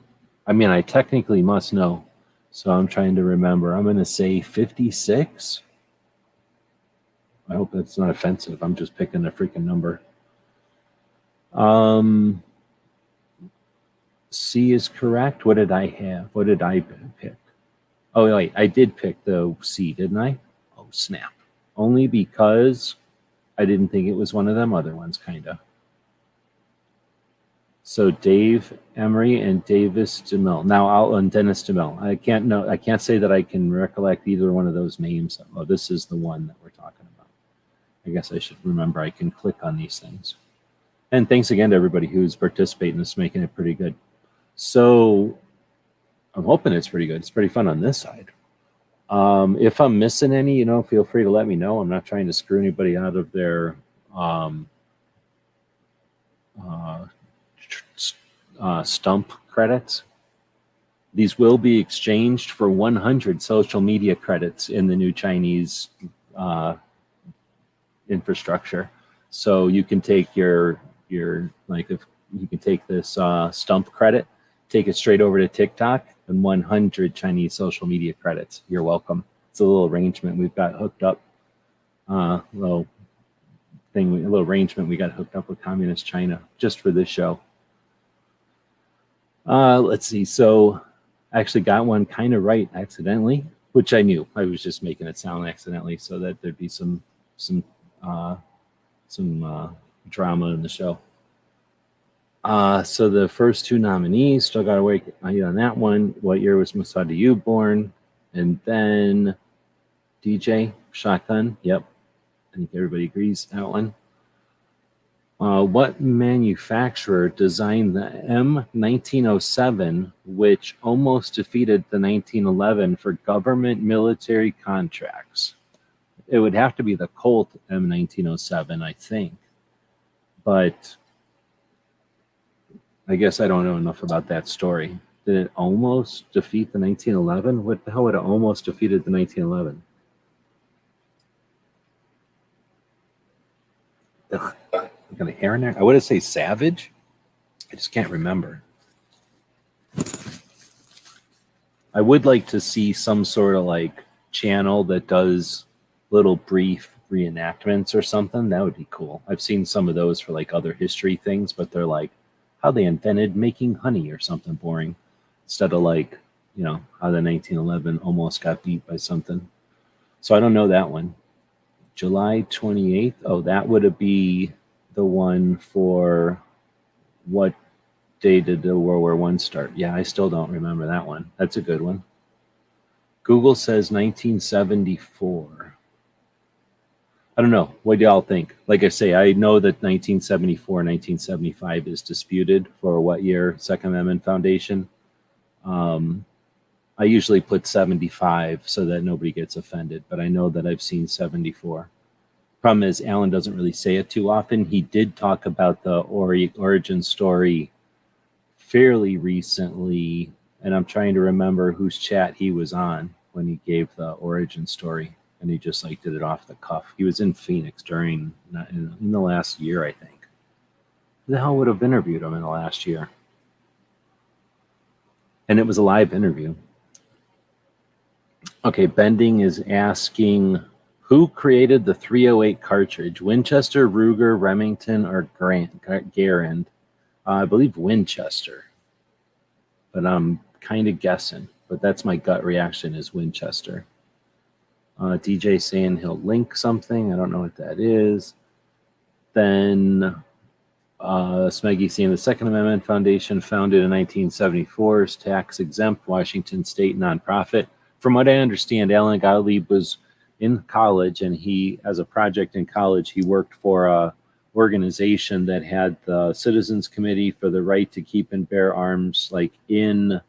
Speaker 1: I mean, I technically must know, so I'm trying to remember. I'm going to say 56. I hope that's not offensive. I'm just picking a freaking number. C is correct. What did I have? What did I pick? Oh, wait, I did pick the C, didn't I? Oh, snap. Only because I didn't think it was one of them other ones, kind of. So Dave Emery and Davis DeMille. Now and Dennis DeMille. I can't say that I can recollect either one of those names. Oh, this is the one that we're talking about. I guess I should remember I can click on these things. And thanks again to everybody who's participating. This is making it pretty good. So I'm hoping it's pretty good. It's pretty fun on this side. If I'm missing any, feel free to let me know. I'm not trying to screw anybody out of their Stump credits. These will be exchanged for 100 social media credits in the new Chinese infrastructure. So you can take your if you can take this Stump credit, take it straight over to TikTok, and 100 Chinese social media credits. You're welcome. It's a little arrangement we've got hooked up. A little arrangement we got hooked up with Communist China just for this show. Let's see. So I actually got one kind of right accidentally, which I knew. I was just making it sound accidentally so that there'd be some drama in the show. So the first two nominees, still got to wait on that one. What year was Masada Yu born? And then DJ Shotgun. Yep. I think everybody agrees that one. What manufacturer designed the M1907, which almost defeated the 1911 for government military contracts? It would have to be the Colt M1907, I think. But I guess I don't know enough about that story. Did it almost defeat the 1911? What the hell would it almost defeated the 1911? Ugh, I got a hair in there. I would say Savage. I just can't remember. I would like to see some sort of like channel that does little brief reenactments or something. That would be cool. I've seen some of those for like other history things, but they're like how they invented making honey or something boring instead of like, how the 1911 almost got beat by something. So I don't know that one. July 28th. Oh, that would be the one for what day did the World War I start? Yeah, I still don't remember that one. That's a good one. Google says 1974. I don't know. What do y'all think? Like I say, I know that 1974, 1975 is disputed for what year Second Amendment Foundation. I usually put 75 so that nobody gets offended, but I know that I've seen 74. Problem is, Alan doesn't really say it too often. He did talk about the origin story fairly recently, and I'm trying to remember whose chat he was on when he gave the origin story, and he just like did it off the cuff. He was in Phoenix in the last year, I think. Who the hell would have interviewed him in the last year? And it was a live interview. Okay, Bending is asking, who created the 308 cartridge? Winchester, Ruger, Remington, or Garand? I believe Winchester, but I'm kind of guessing. But that's my gut reaction is Winchester. DJ saying he'll link something. I don't know what that is. Then Smeggy saying the Second Amendment Foundation, founded in 1974, is tax-exempt Washington State nonprofit. From what I understand, Alan Gottlieb was in college, and he, as a project in college, he worked for a organization that had the Citizens Committee for the Right to Keep and Bear Arms, like in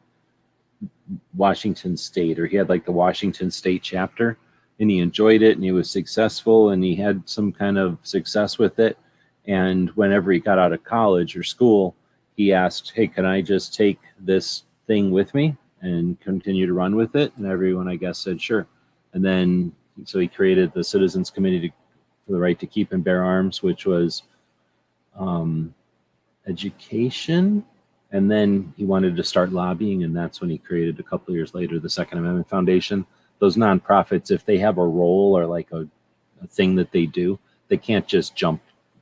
Speaker 1: Washington State, or he had like the Washington State chapter, and he enjoyed it, and he was successful, and he had some kind of success with it. And whenever he got out of college or school, he asked, hey, can I just take this thing with me and continue to run with it? And everyone, I guess, said sure. And then so he created the Citizens Committee for the Right to Keep and Bear Arms, which was education. And then he wanted to start lobbying, and that's when he created, a couple of years later, the Second Amendment Foundation. Those nonprofits, if they have a role or like a thing that they do, they can't just jump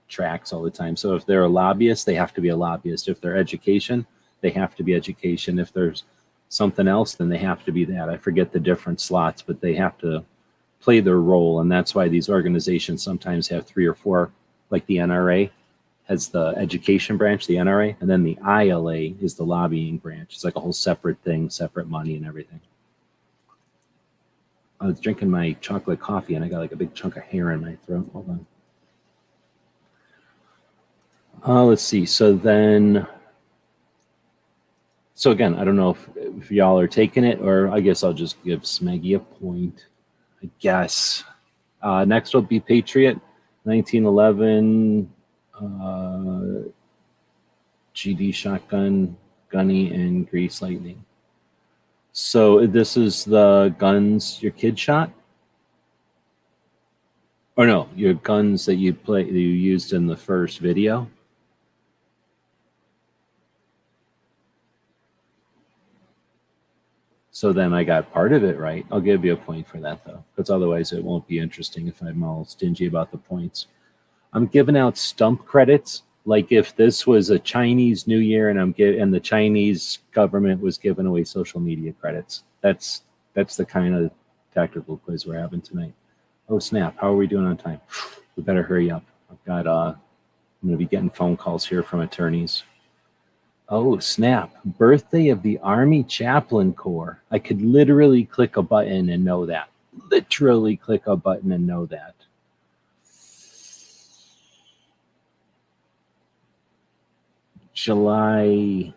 Speaker 1: tracks all the time. So if they're a lobbyist, they have to be a lobbyist. If they're education, they have to be education. If there's something else, then they have to be that. I forget the different slots, but they have to play their role. And that's why these organizations sometimes have 3 or 4, like the NRA has the education branch, the NRA, and then the ILA is the lobbying branch. It's like a whole separate thing, separate money and everything. I was drinking my chocolate coffee and I got like a big chunk of hair in my throat. Hold on. Let's see. So again, I don't know if y'all are taking it, or I guess I'll just give Smeggy a point. I guess. Next will be Patriot, 1911, GD shotgun, gunny, and grease lightning. So this is the guns your kid shot? Or no, your guns that you used in the first video? So then I got part of it right. I'll give you a point for that, though, because otherwise it won't be interesting if I'm all stingy about the points. I'm giving out stump credits, like if this was a Chinese New Year and and the Chinese government was giving away social media credits. That's the kind of tactical quiz we're having tonight. Oh snap! How are we doing on time? We better hurry up. I've got I'm going to be getting phone calls here from attorneys. Oh, snap. Birthday of the Army Chaplain Corps. I could literally click a button and know that. Literally click a button and know that. July.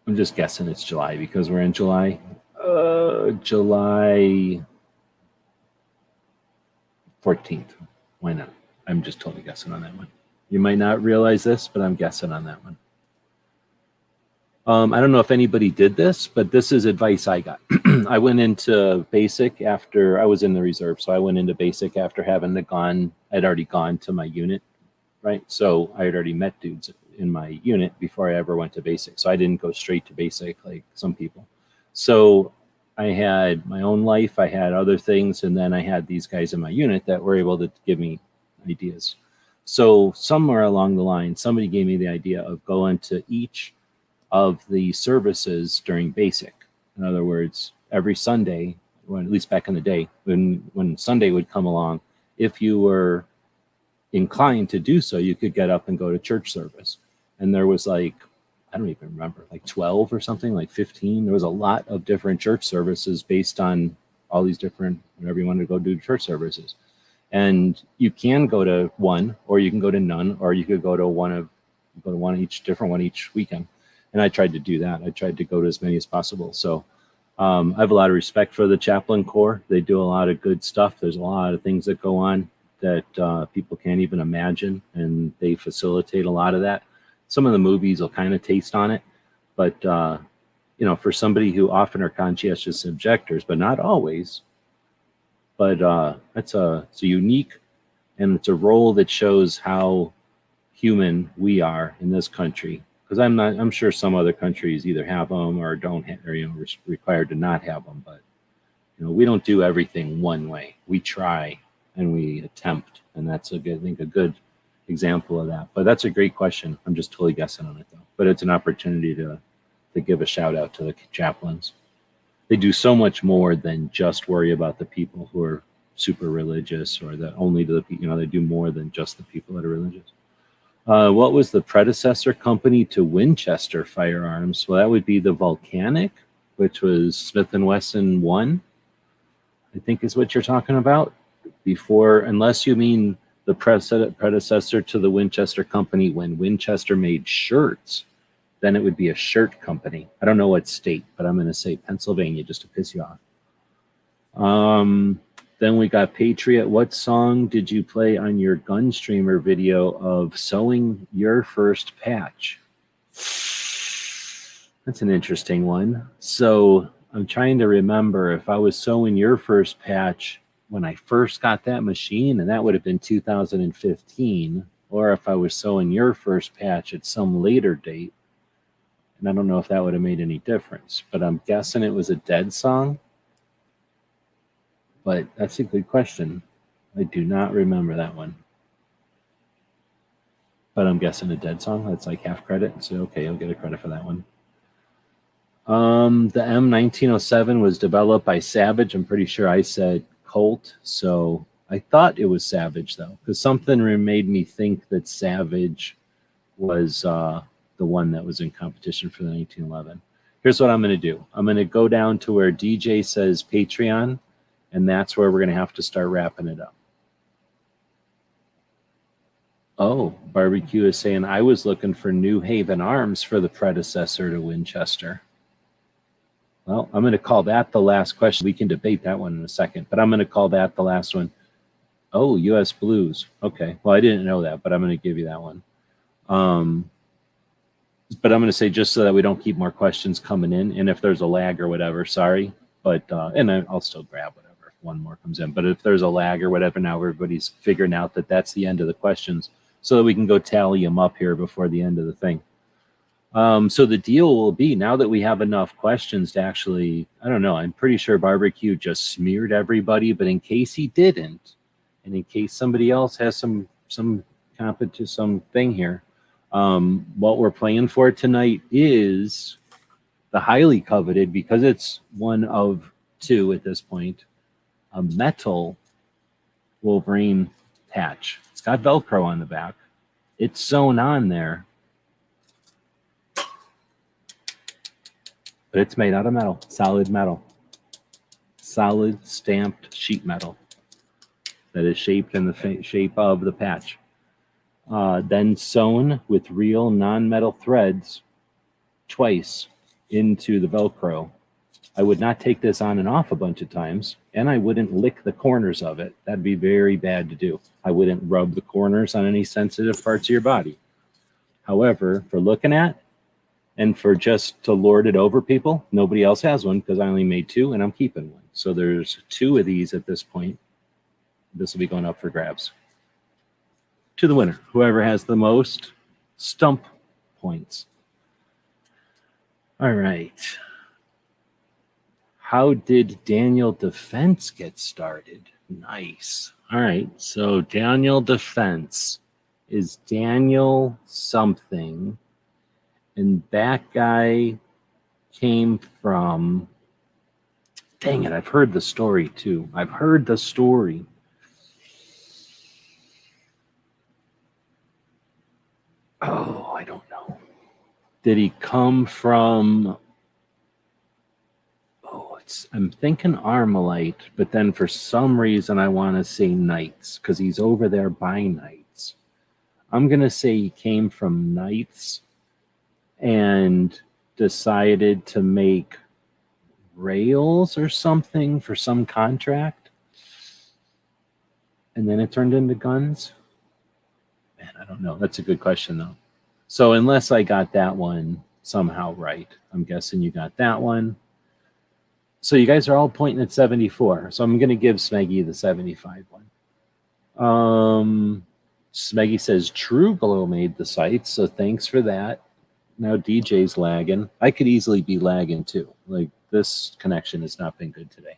Speaker 1: I'm just guessing it's July because we're in July. July 14th. Why not? I'm just totally guessing on that one. You might not realize this, but I'm guessing on that one. I don't know if anybody did this, but this is advice I got. I went into basic after I was in the reserve. So I went into basic after having I'd already gone to my unit, right? So I had already met dudes in my unit before I ever went to basic. So I didn't go straight to basic like some people. So I had my own life, I had other things, and then I had these guys in my unit that were able to give me ideas. So somewhere along the line, somebody gave me the idea of going to each of the services during basic. In other words, every Sunday, at least back in the day, when Sunday would come along, if you were inclined to do so, you could get up and go to church service. And there was like, I don't even remember, like 12 or something, like 15. There was a lot of different church services based on all these different, whenever you wanted to go do church services. And you can go to one, or you can go to none, or you could go to one each weekend. And I tried to do that. I tried to go to as many as possible. So I have a lot of respect for the Chaplain Corps. They do a lot of good stuff. There's a lot of things that go on that people can't even imagine, and they facilitate a lot of that. Some of the movies will kind of taste on it, but for somebody who often are conscientious objectors, but not always. But it's a unique, and it's a role that shows how human we are in this country. Because I'm sure some other countries either have them or don't have, or required to not have them. But we don't do everything one way. We try and we attempt, and that's I think a good example of that. But that's a great question. I'm just totally guessing on it though. But it's an opportunity to give a shout out to the chaplains. They do so much more than just worry about the people who are super religious, or that only to the they do more than just the people that are religious. What was the predecessor company to Winchester Firearms? Well, that would be the Volcanic, which was Smith & Wesson 1, I think is what you're talking about. Before, unless you mean the predecessor to the Winchester company when Winchester made shirts, then it would be a shirt company. I don't know what state, but I'm going to say Pennsylvania just to piss you off. Then we got Patriot. What song did you play on your gun streamer video of sewing your first patch? That's an interesting one. So I'm trying to remember if I was sewing your first patch when I first got that machine, and that would have been 2015, or if I was sewing your first patch at some later date. And I don't know if that would have made any difference, but I'm guessing it was a Dead song. But that's a good question. I do not remember that one. But I'm guessing a Dead song. That's like half credit. So, okay, I'll get a credit for that one. The M1907 was developed by Savage. I'm pretty sure I said Colt. So I thought it was Savage, though, because something made me think that Savage was the one that was in competition for the 1911. Here's what I'm going to do. I'm going to go down to where DJ says Patreon, and that's where we're going to have to start wrapping it up. Oh, Barbecue is saying I was looking for New Haven arms for the predecessor to Winchester. Well, I'm going to call that the last question. We can debate that one in a second, but I'm going to call that the last one. Oh, U.S. Blues. Okay. Well, I didn't know that, but I'm going to give you that one. But I'm going to say, just so that we don't keep more questions coming in, and if there's a lag or whatever, sorry. But and I'll still grab whatever if one more comes in. But if there's a lag or whatever, now everybody's figuring out that that's the end of the questions, so that we can go tally them up here before the end of the thing. So the deal will be, now that we have enough questions to actually, I don't know, I'm pretty sure Barbecue just smeared everybody, but in case he didn't, and in case somebody else has some thing here, what we're playing for tonight is the highly coveted, because it's one of two at this point, a metal Wolverine patch. It's got Velcro on the back. It's sewn on there, but it's made out of metal, solid stamped sheet metal that is shaped in the shape of the patch. Then sewn with real non-metal threads twice into the Velcro. I would not take this on and off a bunch of times, and I wouldn't lick the corners of it. That'd be very bad to do. I wouldn't rub the corners on any sensitive parts of your body. However, for looking at, and for just to lord it over people, nobody else has one because I only made two and I'm keeping one. So there's two of these at this point. This will be going up for grabs to the winner, whoever has the most stump points. All right. How did Daniel Defense get started? Nice. All right. So Daniel Defense is Daniel something. And that guy came from, dang it, I've heard the story too. I've heard the story. Oh, I don't know. Did he come from, I'm thinking Armalite, but then for some reason I want to say Knights because he's over there by Knights. I'm going to say he came from Knights and decided to make rails or something for some contract, and then it turned into guns. Man, I don't know. That's a good question though. So unless I got that one somehow right, I'm guessing you got that one. So you guys are all pointing at 74. So I'm going to give Smeggy the 75 one. Smeggy says True Glow made the site, so thanks for that. Now DJ's lagging. I could easily be lagging too. Like, this connection has not been good today.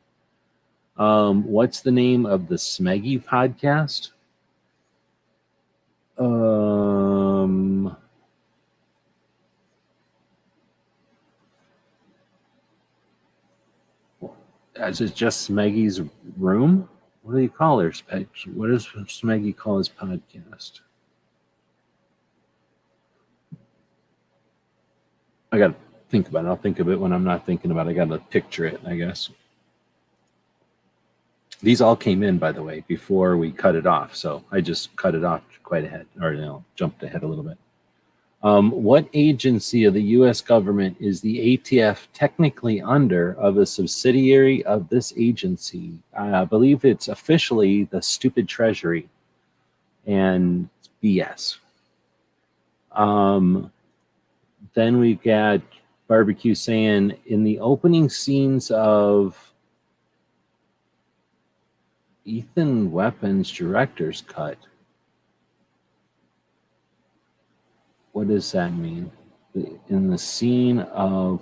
Speaker 1: What's the name of the Smeggy podcast? Is it just Smeggy's Room? What do you call her? What does Smeggy call his podcast? I got to think about it. I'll think of it when I'm not thinking about it. I got to picture it, I guess. These all came in, by the way, before we cut it off. So I just cut it off quite ahead, or jumped ahead a little bit. What agency of the U.S. government is the ATF technically under of a subsidiary of this agency? I believe it's officially the stupid Treasury, and it's BS. Then we've got Barbecue saying, in the opening scenes of Ethan Weapons director's cut. What does that mean? In the scene of,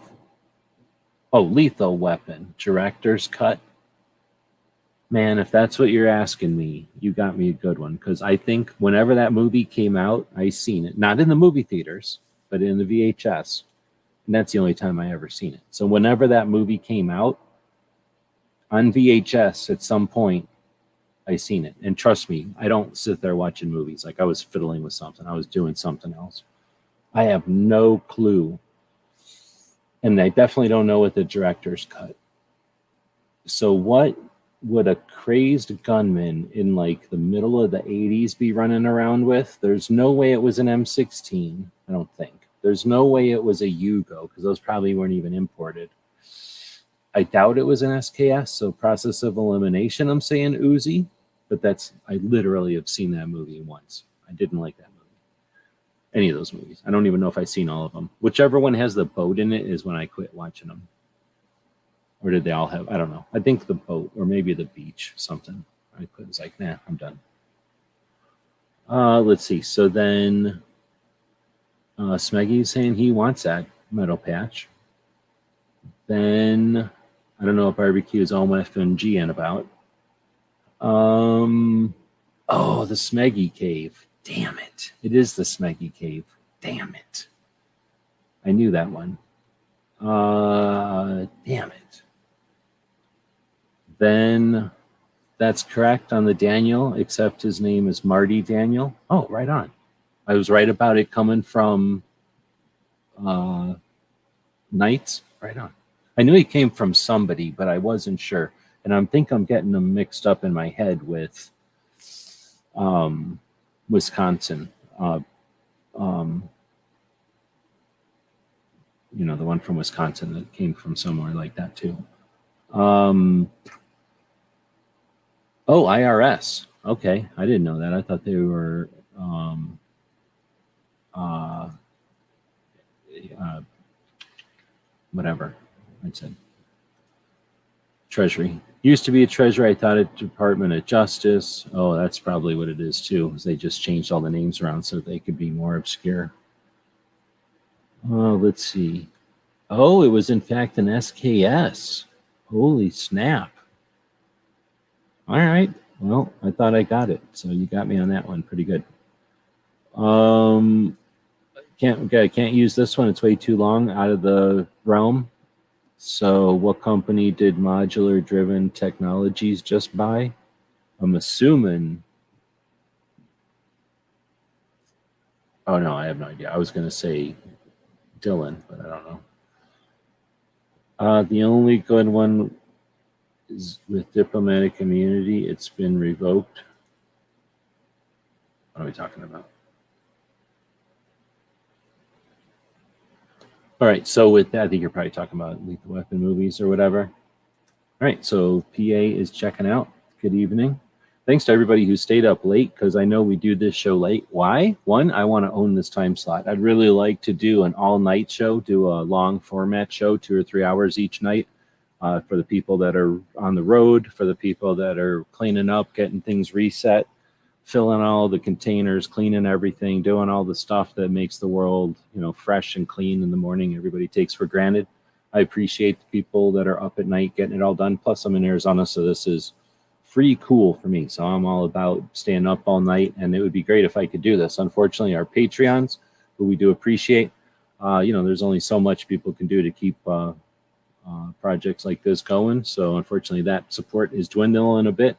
Speaker 1: Lethal Weapon director's cut. Man, if that's what you're asking me, you got me a good one. Because I think whenever that movie came out, I seen it. Not in the movie theaters, but in the VHS. And that's the only time I ever seen it. So whenever that movie came out, on VHS at some point, I seen it. And trust me, I don't sit there watching movies. Like, I was fiddling with something. I was doing something else. I have no clue. And I definitely don't know what the director's cut. So what would a crazed gunman in like the middle of the 80s be running around with? There's no way it was an M16, I don't think. There's no way it was a Yugo, because those probably weren't even imported. I doubt it was an SKS, so process of elimination, I'm saying Uzi, but I literally have seen that movie once. I didn't like that movie. Any of those movies. I don't even know if I've seen all of them. Whichever one has the boat in it is when I quit watching them. Or did they all have? I don't know. I think the boat, or maybe the beach, something. I quit. It's like, nah, I'm done. Let's see. So then Smeggy's saying he wants that metal patch. Then I don't know what barbecue is all FMGN about. Oh, the Smeggy Cave. Damn it. It is the Smeggy Cave. Damn it. I knew that one. Damn it. Then that's correct on the Daniel, except his name is Marty Daniel. Oh, right on. I was right about it coming from Knights. Right on. I knew he came from somebody, but I wasn't sure. And I think I'm getting them mixed up in my head with Wisconsin. You know, the one from Wisconsin that came from somewhere like that too. Oh, IRS. Okay, I didn't know that. I thought they were whatever I said. Treasury. Used to be a treasury. I thought it Department of Justice. Oh, that's probably what it is too. Is they just changed all the names around so they could be more obscure. Let's see. Oh, it was in fact an SKS. Holy snap. All right. Well, I thought I got it. So you got me on that one. Pretty good. Can't use this one. It's way too long, out of the realm. So what company did Modular Driven Technologies just buy? I'm assuming. Oh, no, I have no idea. I was going to say Dylan, but I don't know. The only good one is with diplomatic immunity. It's been revoked. What are we talking about? All right, so with that, I think you're probably talking about Lethal Weapon movies or whatever. All right, so PA is checking out. Good evening. Thanks to everybody who stayed up late, because I know we do this show late. Why? One, I want to own this time slot. I'd really like to do an all-night show, do a long format show, 2 or 3 hours each night, for the people that are on the road, for the people that are cleaning up, getting things reset, filling all the containers, cleaning everything, doing all the stuff that makes the world, you know, fresh and clean in the morning. Everybody takes for granted. I appreciate the people that are up at night getting it all done. Plus, I'm in Arizona, so this is free cool for me. So I'm all about staying up all night, and it would be great if I could do this. Unfortunately, our Patreons, who we do appreciate, you know, there's only so much people can do to keep projects like this going. So unfortunately, that support is dwindling a bit,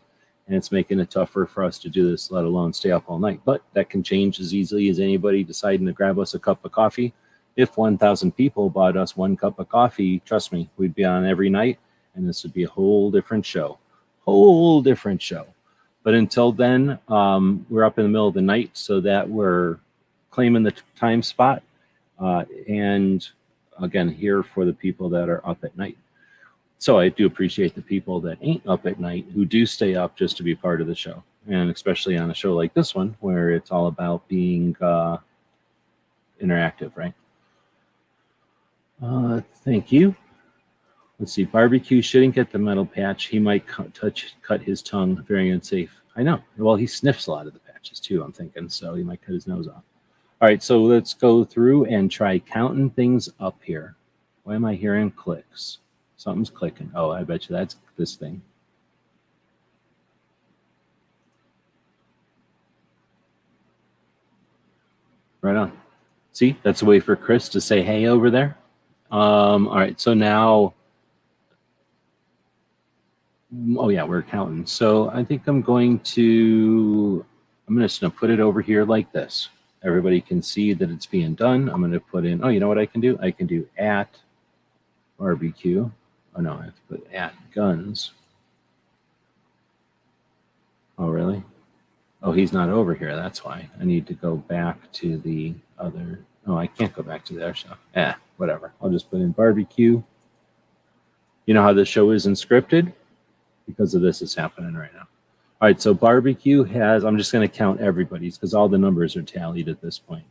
Speaker 1: and it's making it tougher for us to do this, let alone stay up all night. But that can change as easily as anybody deciding to grab us a cup of coffee. If 1,000 people bought us 1 cup of coffee, trust me, we'd be on every night, and this would be a whole different show. Whole different show. But until then, we're up in the middle of the night, so that we're claiming the time spot. And again, here for the people that are up at night. So I do appreciate the people that ain't up at night who do stay up just to be part of the show. And especially on a show like this one, where it's all about being interactive, right? Thank you. Let's see. Barbecue shouldn't get the metal patch. He might cut his tongue. Very unsafe. I know. Well, he sniffs a lot of the patches too, I'm thinking. So he might cut his nose off. All right. So let's go through and try counting things up here. Why am I hearing clicks? Something's clicking. Oh, I bet you that's this thing. Right on. See, that's a way for Chris to say hey over there. All right. So now, oh yeah, we're counting. So I think I'm just going to put it over here like this. Everybody can see that it's being done. I'm going to put in, oh, you know what I can do? I can do at barbecue. Oh no, I have to put at guns. Oh, really? Oh, he's not over here. That's why. I need to go back to the other. Oh, I can't go back to the other show. Whatever. I'll just put in barbecue. You know how the show isn't scripted? Because of this is happening right now. All right, so barbecue has, I'm just going to count everybody's because all the numbers are tallied at this point.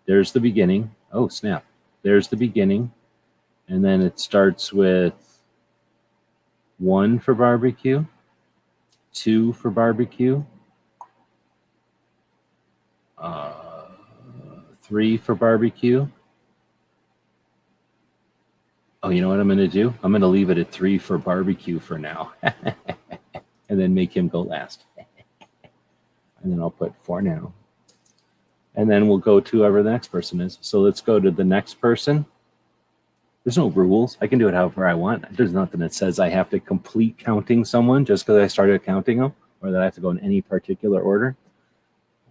Speaker 1: There's the beginning. Oh, snap. There's the beginning. And then it starts with 1 for barbecue, 2 for barbecue, 3 for barbecue. Oh, you know what I'm going to do? I'm going to leave it at 3 for barbecue for now. And then make him go last. And then I'll put 4 now. And then we'll go to whoever the next person is. So let's go to the next person. There's no rules. I can do it however I want. There's nothing that says I have to complete counting someone just because I started counting them, or that I have to go in any particular order.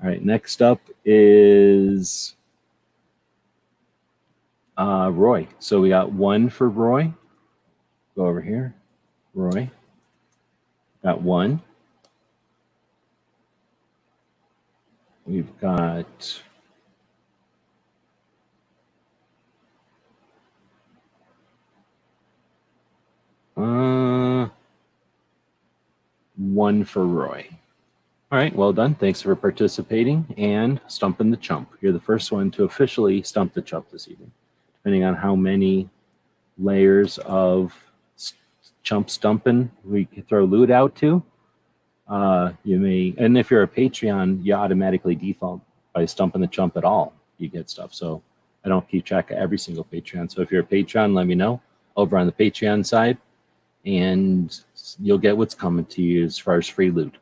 Speaker 1: All right, next up is Roy. So we got 1 for Roy. Go over here. Roy. Got 1. We've got one for Roy. All right, well done. Thanks for participating and stumping the chump. You're the first one to officially stump the chump this evening. Depending on how many layers of chump stumping we can throw loot out to, you may, and if you're a Patreon, you automatically default by stumping the chump at all. You get stuff. So I don't keep track of every single Patreon. So if you're a Patreon, let me know over on the Patreon side, and you'll get what's coming to you as far as free loot.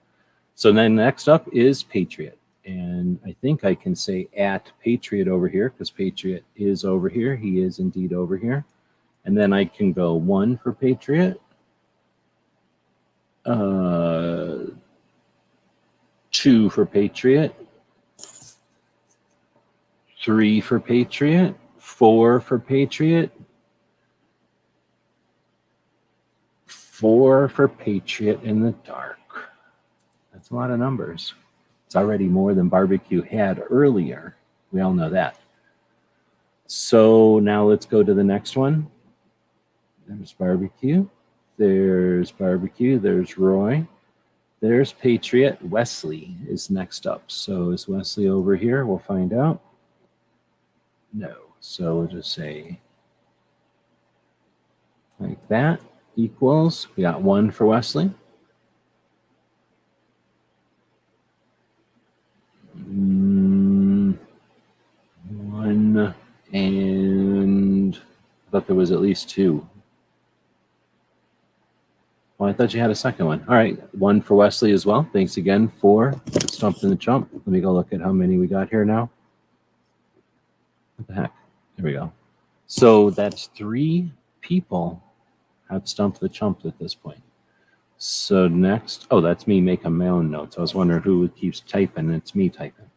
Speaker 1: So then next up is Patriot. And I think I can say at Patriot over here because Patriot is over here. He is indeed over here. And then I can go 1 for Patriot. 2 for Patriot. 3 for Patriot. 4 for Patriot. 4 for Patriot in the dark. That's a lot of numbers. It's already more than barbecue had earlier. We all know that. So now let's go to the next one. There's barbecue. There's barbecue. There's Roy. There's Patriot. Wesley is next up. So is Wesley over here? We'll find out. No. So we'll just say like that equals. We got 1 for Wesley. 1, and I thought there was at least 2. Well, I thought you had a second one. All right, 1 for Wesley as well. Thanks again for stumping the chump. Let me go look at how many we got here now. What the heck? There we go. So that's 3 people have stumped the chump at this point. So next, oh, that's me making my own notes. I was wondering who keeps typing. It's me typing.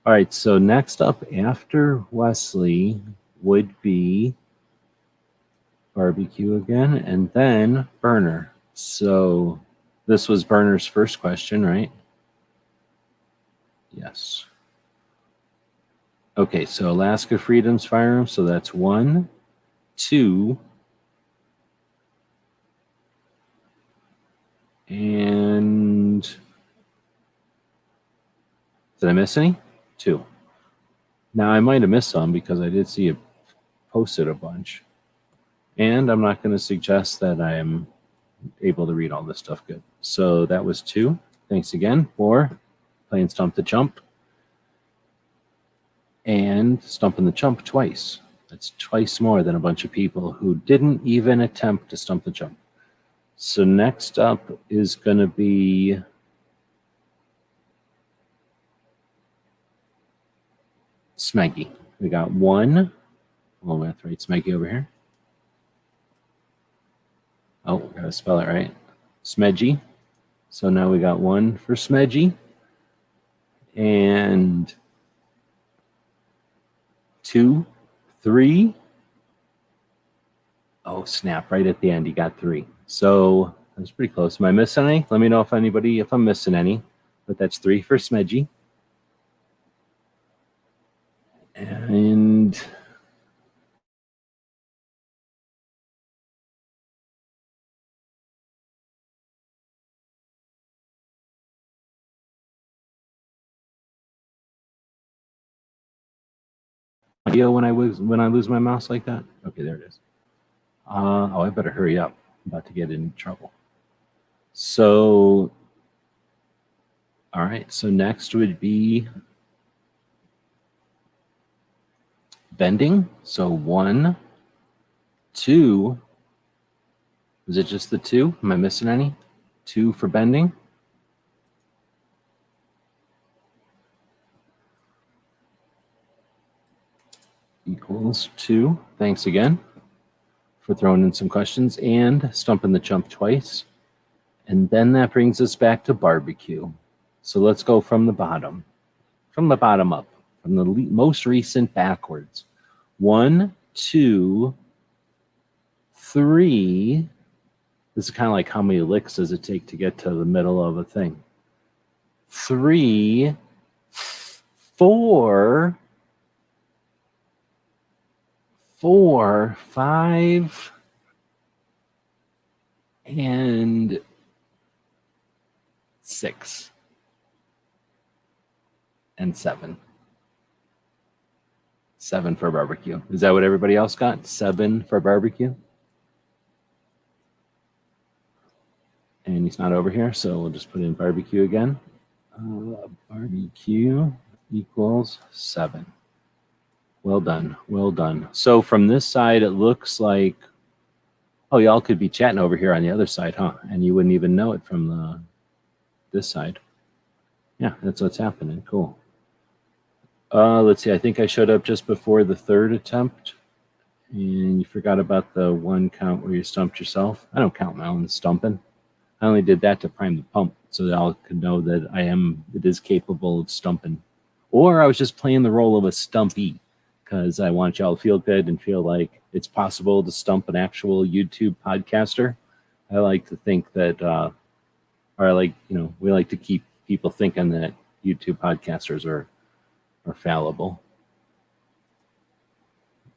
Speaker 1: All right, so next up after Wesley would be barbecue again, and then Burner. So this was Burner's first question, right? Yes. Okay, so Alaska Freedom's Firearms. So that's 1, 2, and did I miss any? 2. Now I might have missed some because I did see it posted a bunch. And I'm not going to suggest that I am able to read all this stuff good. So that was 2. Thanks again for playing Stump the Chump. And stumping the chump twice. That's twice more than a bunch of people who didn't even attempt to stump the chump. So next up is going to be Smeggy. We got 1. Well, we have to write Smeggy over here. Oh, we gotta spell it right. Smedgy. So now we got 1 for Smedgy. And 2, 3. Oh, snap. Right at the end, you got 3. So That's pretty close. Am I missing any? Let me know if I'm missing any. But that's 3 for Smedgy. And audio when I lose my mouse like that. Okay, there it is. Oh, I better hurry up. I'm about to get in trouble. So, all right. So next would be bending. So 1, 2. Is it just the 2? Am I missing any? 2 for bending. Equals 2. Thanks again for throwing in some questions and stumping the chump twice. And then that brings us back to barbecue. So let's go from the bottom up, from the most recent backwards. 1, 2, 3. This is kind of like how many licks does it take to get to the middle of a thing. 3, 4, 5, and 6, and 7. 7 for barbecue. Is that what everybody else got? 7 for barbecue? And he's not over here, so we'll just put in barbecue again. Barbecue equals 7. Well done. Well done. So from this side, it looks like, oh, y'all could be chatting over here on the other side, huh? And you wouldn't even know it from this side. Yeah, that's what's happening. Cool. Let's see. I think I showed up just before the 3rd attempt. And you forgot about the 1 count where you stumped yourself. I don't count my own stumping. I only did that to prime the pump so that y'all could know that it is capable of stumping. Or I was just playing the role of a stumpy because I want y'all to feel good and feel like it's possible to stump an actual YouTube podcaster. I like to think that, we like to keep people thinking that YouTube podcasters are fallible.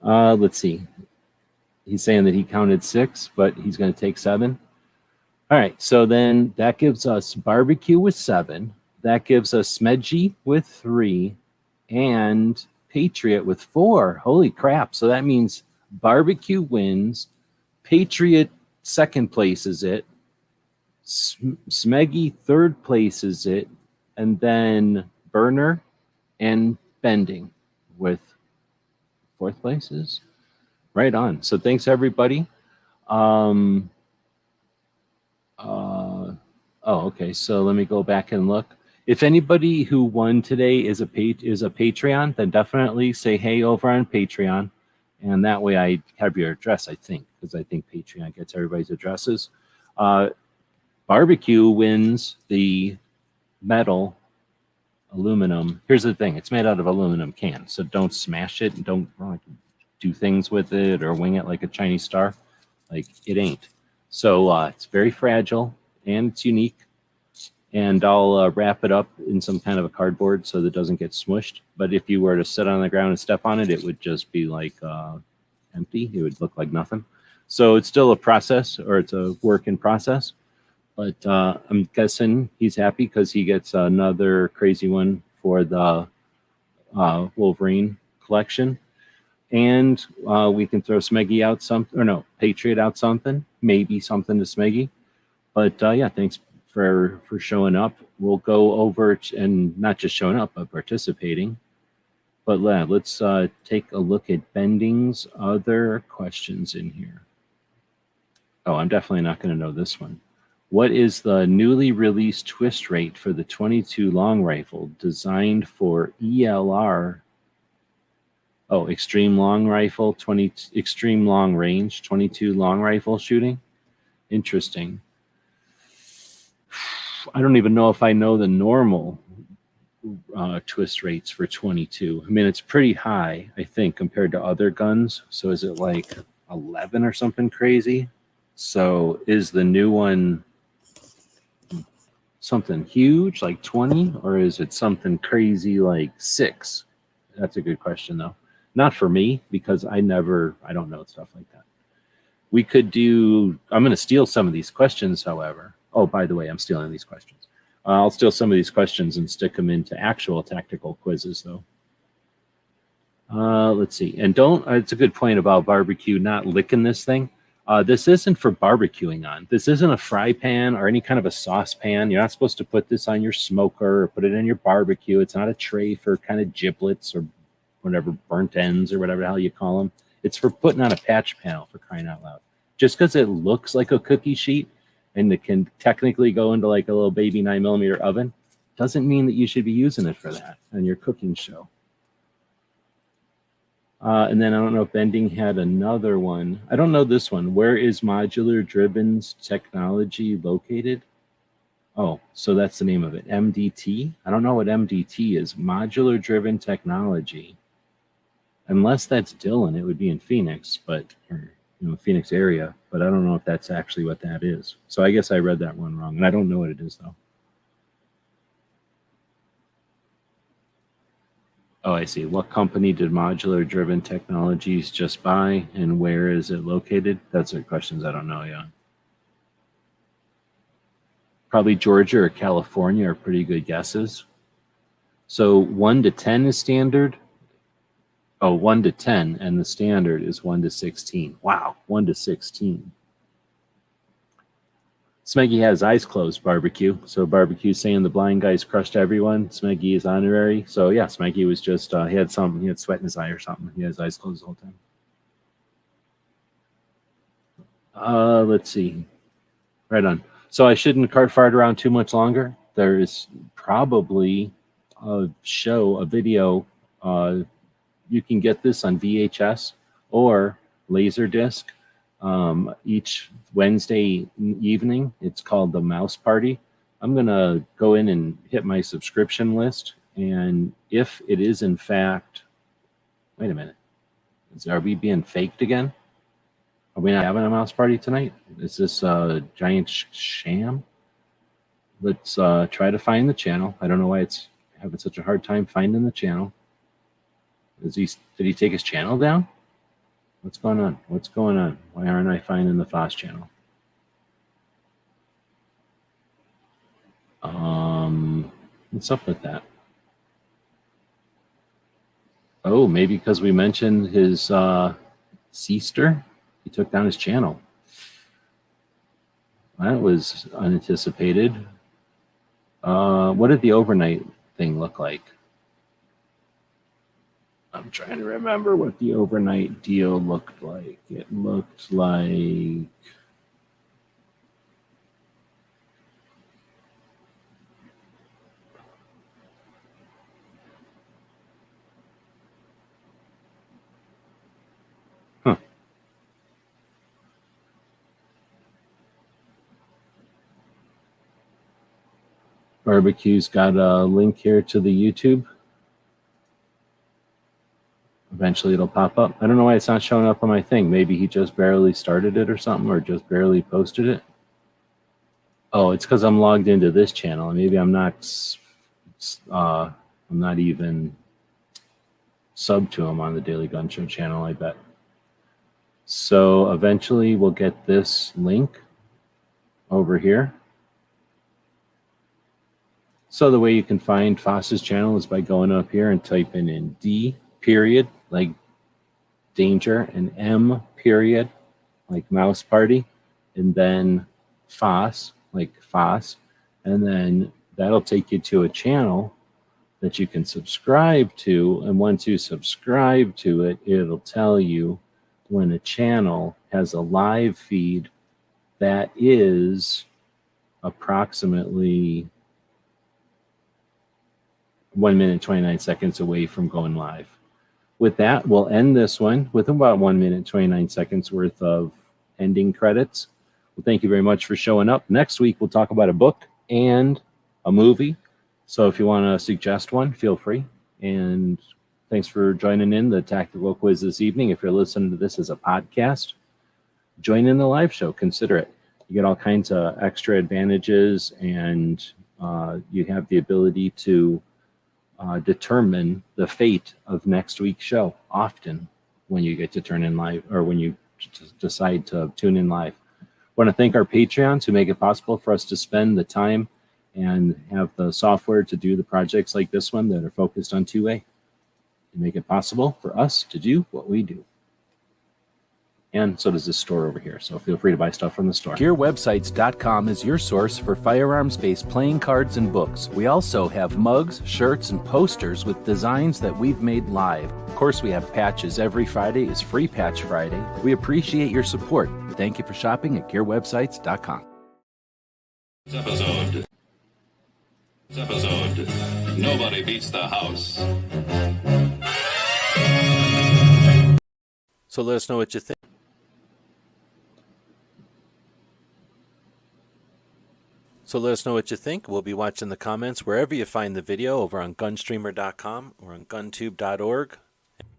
Speaker 1: Let's see. He's saying that he counted 6, but he's going to take 7. All right, so then that gives us barbecue with 7. That gives us Smedgy with 3 and Patriot with 4. Holy crap. So that means barbecue wins. Patriot second places it. Smeggy third places it. And then Burner and Bending with 4th places. Right on. So thanks, everybody. Okay. So let me go back and look. If anybody who won today is a Patreon, then definitely say hey over on Patreon, and that way I have your address. I think because I think Patreon gets everybody's addresses. Barbecue wins the metal aluminum. Here's the thing: it's made out of aluminum cans, so don't smash it and don't do things with it or wing it like a Chinese star. Like it ain't. So it's very fragile and it's unique. And I'll wrap it up in some kind of a cardboard so that it doesn't get smushed. But if you were to sit on the ground and step on it, it would just be like empty. It would look like nothing. So it's still a process, or it's a work in process. But I'm guessing he's happy because he gets another crazy one for the Wolverine collection. And we can throw Smeggy out something, or no, Patriot out something, maybe something to Smeggy. But yeah, thanks for showing up. We'll go over and not just showing up, but participating. But let's take a look at Bending's other questions in here. Oh, I'm definitely not going to know this one. What is the newly released twist rate for the 22 long rifle designed for ELR? Oh, extreme long rifle, extreme long range, 22 long rifle shooting. Interesting. I don't even know if I know the normal twist rates for 22. I mean, it's pretty high, I think, compared to other guns. So is it like 11 or something crazy? So is the new one something huge like 20, or is it something crazy like 6? That's a good question, though. Not for me, because I don't know stuff like that. We could do, I'm going to steal some of these questions, however. Oh, by the way, I'm stealing these questions. I'll steal some of these questions and stick them into actual tactical quizzes, though. Let's see. And it's a good point about barbecue not licking this thing. This isn't for barbecuing on. This isn't a fry pan or any kind of a saucepan. You're not supposed to put this on your smoker or put it in your barbecue. It's not a tray for kind of giblets or whatever, burnt ends or whatever the hell you call them. It's for putting on a patch panel, for crying out loud. Just because it looks like a cookie sheet and it can technically go into like a little baby 9mm oven doesn't mean that you should be using it for that on your cooking show. And then I don't know if Bending had another one. I don't know this one. Where is Modular Driven's technology located? Oh, so that's the name of it. MDT? I don't know what MDT is. Modular Driven Technology. Unless that's Dillon, it would be in Phoenix, Phoenix area. But I don't know if that's actually what that is. So I guess I read that one wrong. And I don't know what it is, though. Oh, I see. What company did Modular Driven Technologies just buy, and where is it located? That's the questions I don't know, yeah. Probably Georgia or California are pretty good guesses. So 1 to 10 is standard. Oh, 1 to 10, and the standard is 1 to 16. Wow, 1 to 16. Smeggy has eyes closed barbecue. So barbecue saying the blind guys crushed everyone. Smeggy is honorary. So yeah, Smeggy was just, he had sweat in his eye or something. He had his eyes closed the whole time. Let's see. Right on. So I shouldn't cart fart around too much longer. There is probably a video. You can get this on VHS or Laserdisc. Each Wednesday evening. It's called the Mouse Party. I'm going to go in and hit my subscription list. And if it is in fact, wait a minute, are we being faked again? Are we not having a mouse party tonight? Is this a giant sham? Let's try to find the channel. I don't know why it's having such a hard time finding the channel. Did he take his channel down? What's going on? What's going on? Why aren't I finding the Foss channel? What's up with that? Oh, maybe because we mentioned his Seaster. He took down his channel. That was unanticipated. What did the overnight thing look like? I'm trying to remember what the overnight deal looked like. It looked like... Huh. Barbecue's got a link here to the YouTube. Eventually it'll pop up. I don't know why it's not showing up on my thing. Maybe he just barely started it or something, or just barely posted it. Oh, it's because I'm logged into this channel. Maybe I'm not even sub to him on the Daily Gun Show channel, I bet. So eventually we'll get this link over here. So the way you can find Foss's channel is by going up here and typing in D period, like danger, and M period, like mouse party, and then Foss, like Foss, and then that'll take you to a channel that you can subscribe to, and once you subscribe to it, it'll tell you when a channel has a live feed that is approximately 1 minute, 29 seconds away from going live. With that, we'll end this one with about 1 minute, 29 seconds worth of ending credits. Well, thank you very much for showing up. Next week, we'll talk about a book and a movie. So if you want to suggest one, feel free. And thanks for joining in the Tactical Quiz this evening. If you're listening to this as a podcast, join in the live show. Consider it. You get all kinds of extra advantages and you have the ability to determine the fate of next week's show often when you get to turn in live, or when you decide to tune in live. I want to thank our Patreons who make it possible for us to spend the time and have the software to do the projects like this one that are focused on 2A, and make it possible for us to do what we do. And so does this store over here, so feel free to buy stuff from the store.
Speaker 4: GearWebsites.com is your source for firearms-based playing cards and books. We also have mugs, shirts, and posters with designs that we've made live. Of course, we have patches. Every Friday is Free Patch Friday. We appreciate your support. Thank you for shopping at GearWebsites.com.
Speaker 2: This episode, nobody beats the house.
Speaker 4: So let us know what you think. We'll be watching the comments wherever you find the video, over on gunstreamer.com or on guntube.org.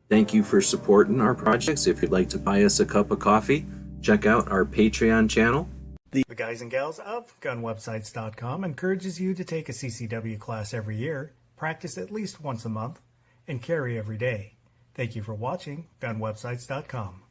Speaker 4: Thank you for supporting our projects. If you'd like to buy us a cup of coffee, check out our Patreon channel.
Speaker 5: The guys and gals of gunwebsites.com encourages you to take a CCW class every year, practice at least once a month, and carry every day. Thank you for watching gunwebsites.com.